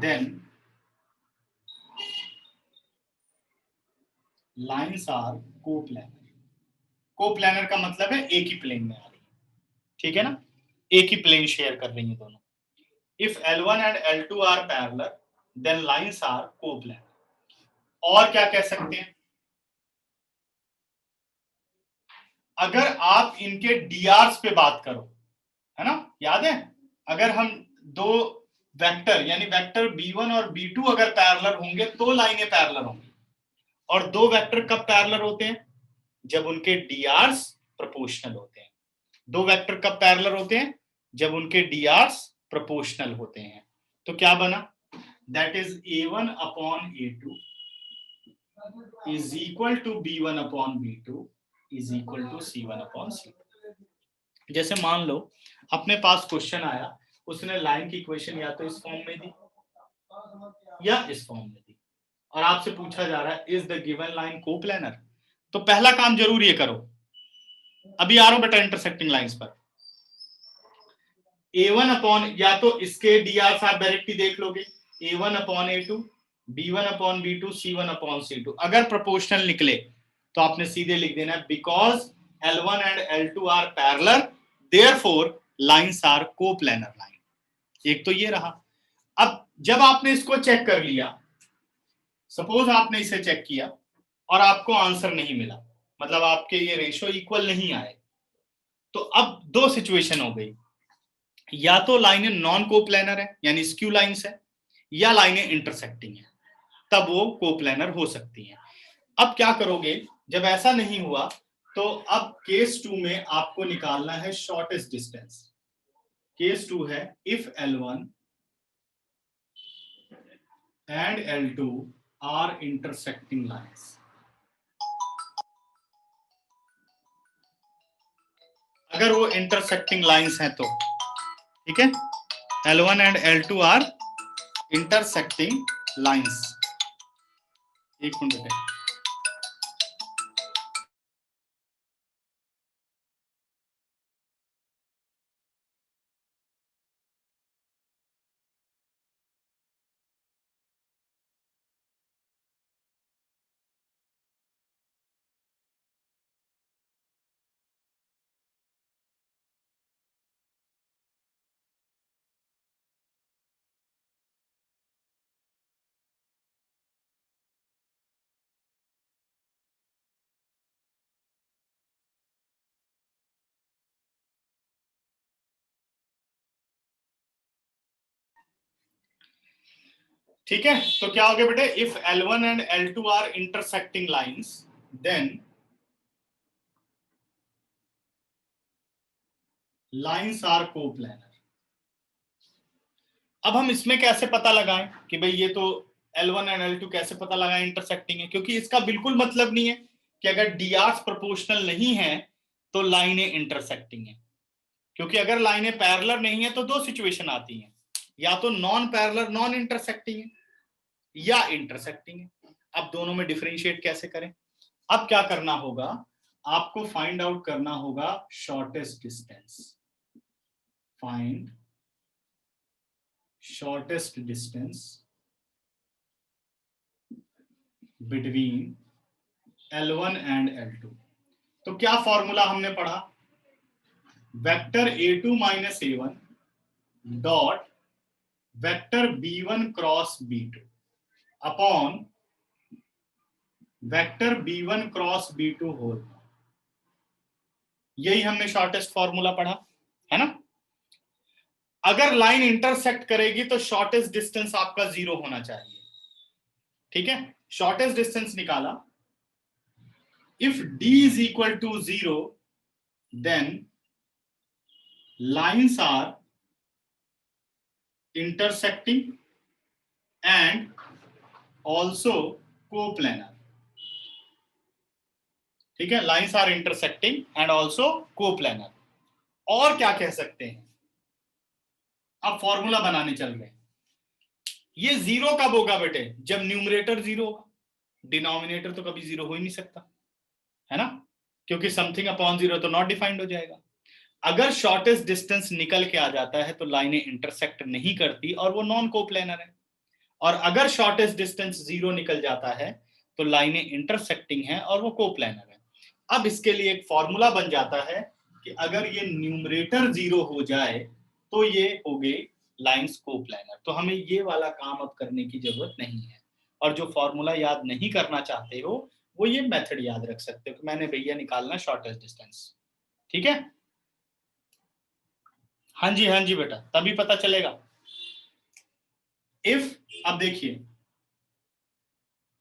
then lines are coplanar। Coplanar का मतलब है एक ही प्लेन में आ रही है, ठीक है ना? एक ही प्लेन शेयर कर रही है दोनों। If L1 and L2 are parallel, then lines are coplanar। और क्या कह सकते हैं? अगर आप इनके डीआरस पे बात करो, है ना, याद है? अगर हम दो वेक्टर यानी वेक्टर B1 और B2 अगर पैरेलल होंगे तो लाइनें पैरेलल होंगी। और दो वेक्टर कब पैरेलल होते हैं? जब उनके डीआरस प्रोपोर्शनल होते हैं। दो वेक्टर कब पैरेलल होते हैं? जब उनके डीआरस प्रोपोर्शनल होते हैं। तो क्या बना? That is A1 upon A2 is equal to B1 upon B2 is equal to C1 upon C2। जैसे मान लो अपने पास क्वेश्चन आया, उसने लाइन की इक्वेशन या तो इस फॉर्म में दी या इस फॉर्म में दी, और आपसे पूछा जा रहा है is the given line coplanar. तो पहला काम जरूर ये करो, अभी आ रहा हूं बेटा इंटरसेक्टिंग लाइंस पर। A1 अपॉन, या तो इसके dr आप डायरेक्टली देख लोगे, A1 upon A2, B1 upon B2, C1 upon C2। अगर प्रोपोर्शनल निकले तो आपने सीधे लिख देना है because L1 and L2 are parallel therefore lines are coplanar line. एक तो ये रहा। अब जब आपने इसको चेक कर लिया, सपोज आपने इसे चेक किया और आपको आंसर नहीं मिला, मतलब आपके ये रेशो इक्वल नहीं आए, तो अब दो सिचुएशन हो गई, या तो लाइनें नॉन कोप्लेनर है यानी स्क्यू लाइंस है, या लाइनें इंटरसेक्टिंग है, तब वो कोप्लेनर हो सकती हैं। अब क्या करोगे जब ऐसा नहीं हुआ, तो अब केस 2 में आपको निकालना है शॉर्टेस्ट डिस्टेंस। केस 2 है if L1 and L2 are intersecting lines. अगर वो इंटरसेक्टिंग लाइंस हैं तो ठीक है, L1 and L2 are intersecting lines. एक मिनट, ठीक है। तो क्या हो गया बेटे, if L1 and L2 are intersecting lines then lines are coplanar. अब हम इसमें कैसे पता लगाएं कि भाई ये तो L1 एंड L2 कैसे पता लगाएं इंटरसेक्टिंग है, क्योंकि इसका बिल्कुल मतलब नहीं है कि अगर dr प्रोपोर्शनल नहीं है तो लाइनें इंटरसेक्टिंग है, क्योंकि अगर लाइनें पैरेलल नहीं है तो दो सिचुएशन आती हैं, या तो नॉन पैरेलल नॉन इंटरसेक्टिंग है या इंटरसेक्टिंग है। अब दोनों में डिफरेंशिएट कैसे करें? अब क्या करना होगा, आपको फाइंड आउट करना होगा shortest distance. Find shortest distance between L1 and L2। तो क्या फॉर्मूला हमने पढ़ा, vector A2 minus A1 dot vector B1 cross B2 upon vector B1 cross B2 whole. यही हमने शॉर्टेस्ट फॉर्मूला पढ़ा है ना। अगर लाइन इंटरसेक्ट करेगी तो शॉर्टेस्ट डिस्टेंस आपका 0 होना चाहिए, ठीक है। शॉर्टेस्ट डिस्टेंस निकाला, if D is equal to 0 then lines are intersecting and also coplanar. ठीक है, lines are intersecting and also coplanar. और क्या कह सकते हैं, अब फॉर्मूला बनाने चल रहे हैं। ये 0 कब होगा बेटे, जब न्यूमरेटर 0 होगा, डिनोमिनेटर तो कभी 0 हो ही नहीं सकता है ना, क्योंकि समथिंग अपॉन 0 तो नॉट डिफाइंड हो जाएगा। अगर शॉर्टेस्ट डिस्टेंस निकल के आ जाता है तो लाइनें इंटरसेक्ट नहीं करती और वो नॉन कोप्लेनर है, और अगर शॉर्टेस्ट डिस्टेंस 0 निकल जाता है तो लाइनें इंटरसेक्टिंग है और वो कोप्लेनर है। अब इसके लिए एक फॉर्मूला बन जाता है कि अगर ये न्यूमरेटर 0 हो जाए तो ये हो गए लाइंस कोप्लेनर। तो हमें ये वाला काम अब करने की जरूरत नहीं है, और जो फॉर्मूला याद नहीं करना चाहते हो वो ये मेथड याद रख सकते हो कि मैंने भैया निकालना शॉर्टेस्ट डिस्टेंस। ठीक है, हाँ जी बेटा, तभी पता चलेगा। इफ, अब देखिए,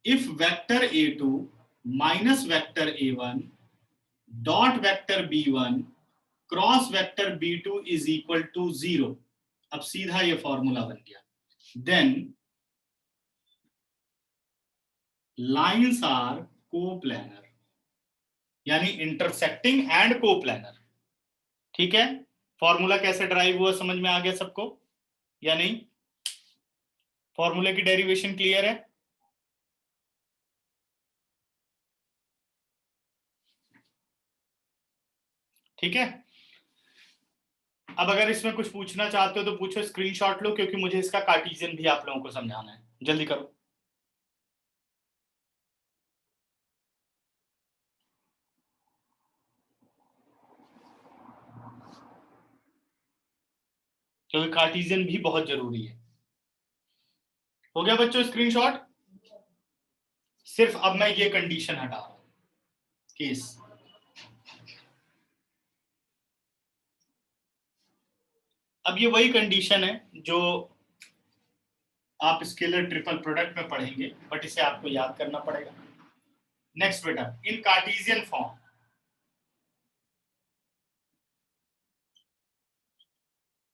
if vector A2 minus vector A1 dot vector B1 cross vector B2 is equal to 0, अब सीधा ये फॉर्मूला बन गया, देन लाइंस आर कोप्लेनर, यानी इंटरसेक्टिंग एंड कोप्लेनर। ठीक है, फॉर्मूला कैसे ड्राइव हुआ समझ में आ गया सबको या नहीं? फॉर्मूले की डेरिवेशन क्लियर है? ठीक है, अब अगर इसमें कुछ पूछना चाहते हो तो पूछो, स्क्रीनशॉट लो, क्योंकि मुझे इसका कार्टेशियन भी आप लोगों को समझाना है। जल्दी करो। क्योंकि कार्टेशियन भी बहुत जरूरी है। हो गया बच्चों स्क्रीनशॉट? सिर्फ अब मैं ये कंडीशन हटा रहा हूं, केस। अब ये वही कंडीशन है जो आप स्केलर ट्रिपल प्रोडक्ट में पढ़ेंगे, बट इसे आपको याद करना पड़ेगा। नेक्स्ट बेटा, इन कार्टेशियन फॉर्म,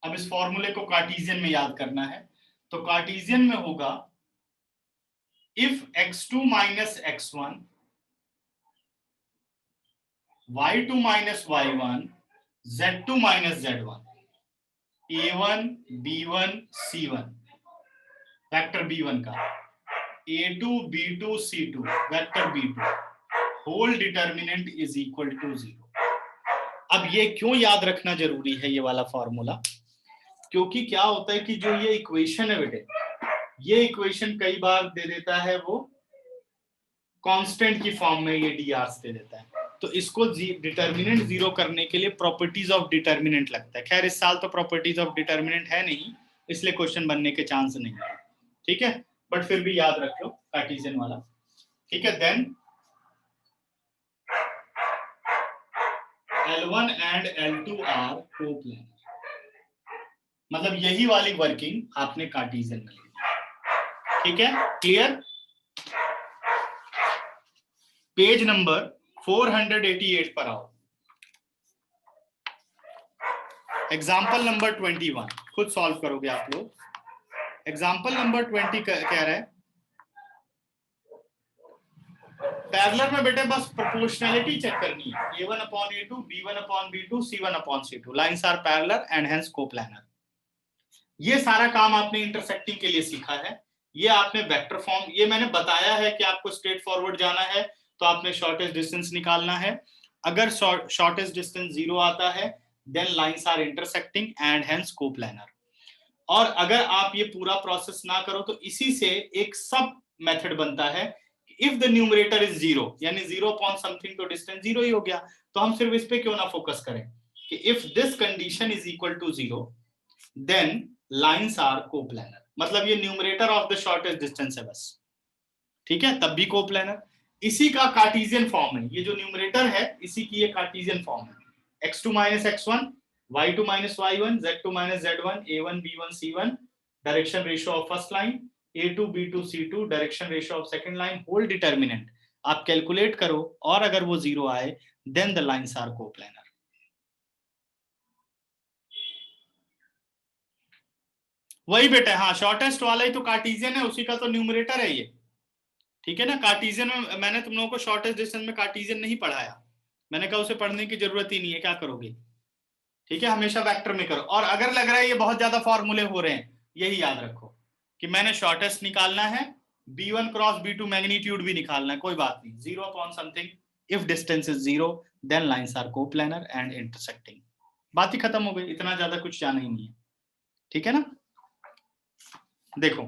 अब इस फॉर्मूले को कार्टेशियन में याद करना है, तो कार्टेशियन में होगा if x2 minus x1 y2 minus y1 z2 minus z1 a1 b1 c1 vector b1 का a2 b2 c2 vector b2 whole determinant is equal to 0। अब ये क्यों याद रखना जरूरी है ये वाला फॉर्मूला? क्योंकि क्या होता है कि जो ये इक्वेशन है बेटे, ये इक्वेशन कई बार दे देता है वो कांस्टेंट की फॉर्म में, ये dr दे देता है। तो इसको डिटर्मिनेंट जीरो करने के लिए प्रॉपर्टीज ऑफ डिटर्मिनेंट लगता है। खैर इस साल तो प्रॉपर्टीज ऑफ डिटर्मिनेंट है नहीं, इसलिए क्वेश्चन बनने के चांस नहीं है, ठीक है, बट फिर भी याद रख लो कार्टेशियन वाला, ठीक है। Then L1 and L2 are coplanar, मतलब यही वाली वर्किंग आपने कार्टेशियन में ली, ठीक है, क्लियर? पेज नंबर 488 पर आओ। एग्जाम्पल नंबर 21 खुद सॉल्व करोगे आप लोग। एग्जाम्पल नंबर 20 कह रहा है पैरेलल में बेटे बस प्रोपोर्शनैलिटी चेक करनी है, a1 upon a2 b1 upon b2 c1 upon c2 lines are parallel and hence coplanar. ये सारा काम आपने इंटरसेक्टिंग के लिए सीखा है। ये आपने वेक्टर फॉर्म, ये मैंने बताया है कि आपको स्ट्रेट फॉरवर्ड जाना है तो आपने शॉर्टेस्ट डिस्टेंस निकालना है। अगर शॉर्टेस्ट डिस्टेंस 0 आता है then lines are intersecting and hence coplanar. और अगर आप ये पूरा प्रोसेस ना करो तो इसी से एक सब मेथड बनता है, इफ द न्यूमरेटर इज 0, यानी 0 अपॉन समथिंग तो डिस्टेंस 0 ही हो गया। तो हम सिर्फ इस पे क्यों ना फोकस करें कि if this condition is equal to 0 then lines are coplanar, मतलब ये numerator of the shortest distance है बस, ठीक है, तब भी कोप्लानर। इसी का कार्टेशियन फॉर्म है, ये जो न्यूमरेटर है इसी की ये कार्टेशियन फॉर्म है। x2 minus x1 y2 minus y1 z2 minus z1 a1 b1 c1 direction ratio of first line a2 b2 c2 direction ratio of second line whole determinant आप calculate करो और अगर वो 0 आए then the lines are coplanar. वही बेटे, हाँ shortest वाला ही तो कार्टेशियन है, उसी का तो न्यूमरेटर है ये, ठीक है ना। कार्टेशियन में मैंने तुम लोगों को शॉर्टेस्ट डिस्टेंस में कार्टेशियन नहीं पढ़ाया, मैंने कहा उसे पढ़ने की जरूरत ही नहीं है, क्या करोगे, ठीक है, हमेशा वेक्टर में करो। और अगर लग रहा है ये बहुत ज्यादा फॉर्मूले हो रहे हैं, यही याद रखो कि मैंने शॉर्टेस्ट निकालना है, b1 क्रॉस b2 मैग्नीट्यूड भी निकालना है, कोई बात नहीं, 0 upon something, if distance is 0 then lines are coplanar and intersecting. बात ही खत्म हो गई, इतना ज्यादा कुछ जाना ही नहीं है, ठीक है ना। देखो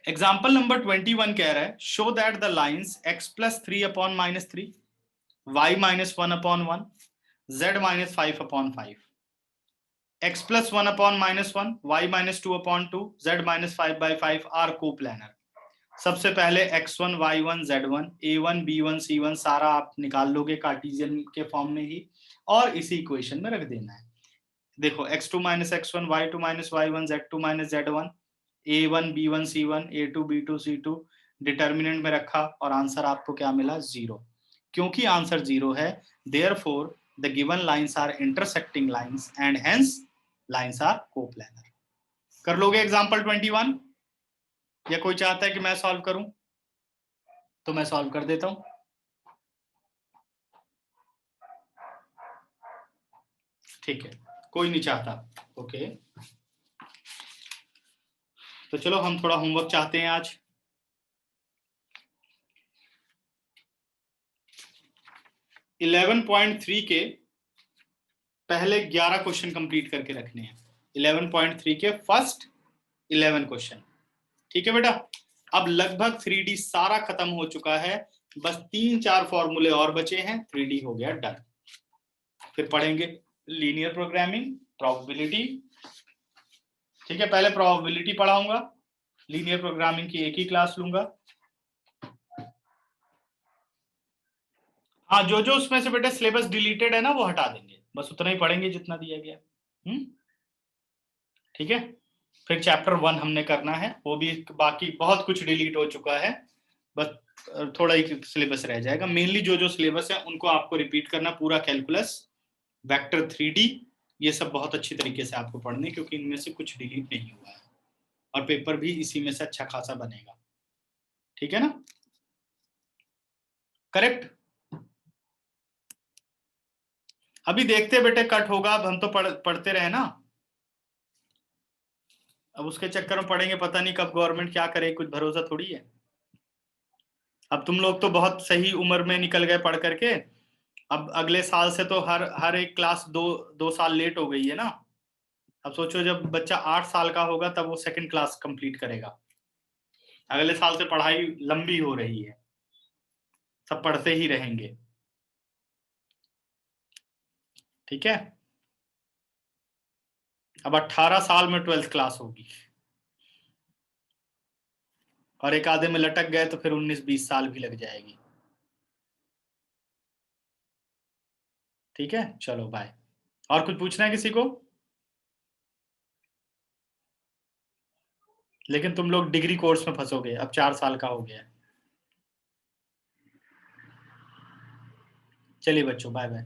एग्जाम्पल नंबर 21 कह रहा है show that the lines x plus 3 upon minus 3 y minus 1 upon 1 z minus 5 upon 5 x plus 1 upon minus 1 y minus 2 upon 2 z minus 5 by 5 are coplanar. सबसे पहले x1 y1 z1 a1 b1 c1 सारा आप निकाल लोगे Cartesian के form में ही और इसी इक्वेशन में रख देना है। देखो x2 minus x1 y2 minus y1 z2 minus z1 a1 b1 c1 a2 b2 c2 determinant में रखा और आंसर आपको क्या मिला 0। क्योंकि आंसर 0 है therefore the given lines are intersecting lines and hence lines are coplanar. कर लोगे एग्जांपल 21 या कोई चाहता है कि मैं सॉल्व करूं तो मैं सॉल्व कर देता हूं। ठीक है, कोई नहीं चाहता, ओके। तो चलो हम थोड़ा होमवर्क चाहते हैं आज। इलेवन 11.3 के पहले 11 क्वेश्चन कंप्लीट करके रखने हैं। 11.3 के फर्स्ट 11 क्वेश्चन, ठीक है बेटा। अब लगभग 3D सारा खत्म हो चुका है, बस 3-4 फॉर्मूले और बचे हैं, 3D हो गया डन। फिर पढ़ेंगे लीनियर प्रोग्रामिंग, प्रोबेबिलिटी, ठीक है। पहले प्रोबेबिलिटी पढ़ाऊंगा, लीनियर प्रोग्रामिंग की एक ही क्लास लूंगा। हाँ, जो जो उसमें से बेटा सिलेबस डिलीटेड है ना वो हटा देंगे, बस उतना ही पढ़ेंगे जितना दिया गया। ठीक है। फिर चैप्टर 1 हमने करना है, वो भी बाकी बहुत कुछ डिलीट हो चुका है, बस थोड़ा ही सिलेबस रह जाएगा। मेनली जो जो सिलेबस है उनको आपको रिपीट करना, पूरा कैलकुलस, वेक्टर 3D, ये सब बहुत अच्छी तरीके से आपको पढ़ने, क्योंकि इनमें से कुछ डिलीट नहीं हुआ है और पेपर भी इसी में से अच्छा खासा बनेगा, ठीक है ना, करेक्ट। अभी देखते बेटे कट होगा, अब हम तो पढ़ते रहे ना, अब उसके चक्कर में पढ़ेंगे, पता नहीं कब गवर्नमेंट क्या करे, कुछ भरोसा थोड़ी है। अब तुम लोग तो बहुत सही उम्र में निकल गए पढ़ करके, अब अगले साल से तो हर एक क्लास दो साल लेट हो गई है ना। अब सोचो जब बच्चा 8 साल का होगा तब वो सेकंड क्लास कंप्लीट करेगा, अगले साल से पढ़ाई लंबी हो रही है, सब पढ़ते ही रहेंगे, ठीक है। अब 18 साल में 12th क्लास होगी, और एक आधे में लटक गए तो फिर 19-20 साल भी लग जाएगी, ठीक है। चलो बाय। और कुछ पूछना है किसी को? लेकिन तुम लोग डिग्री कोर्स में फंसोगे, अब 4 साल का हो गया है। चलिए बच्चों, बाय बाय।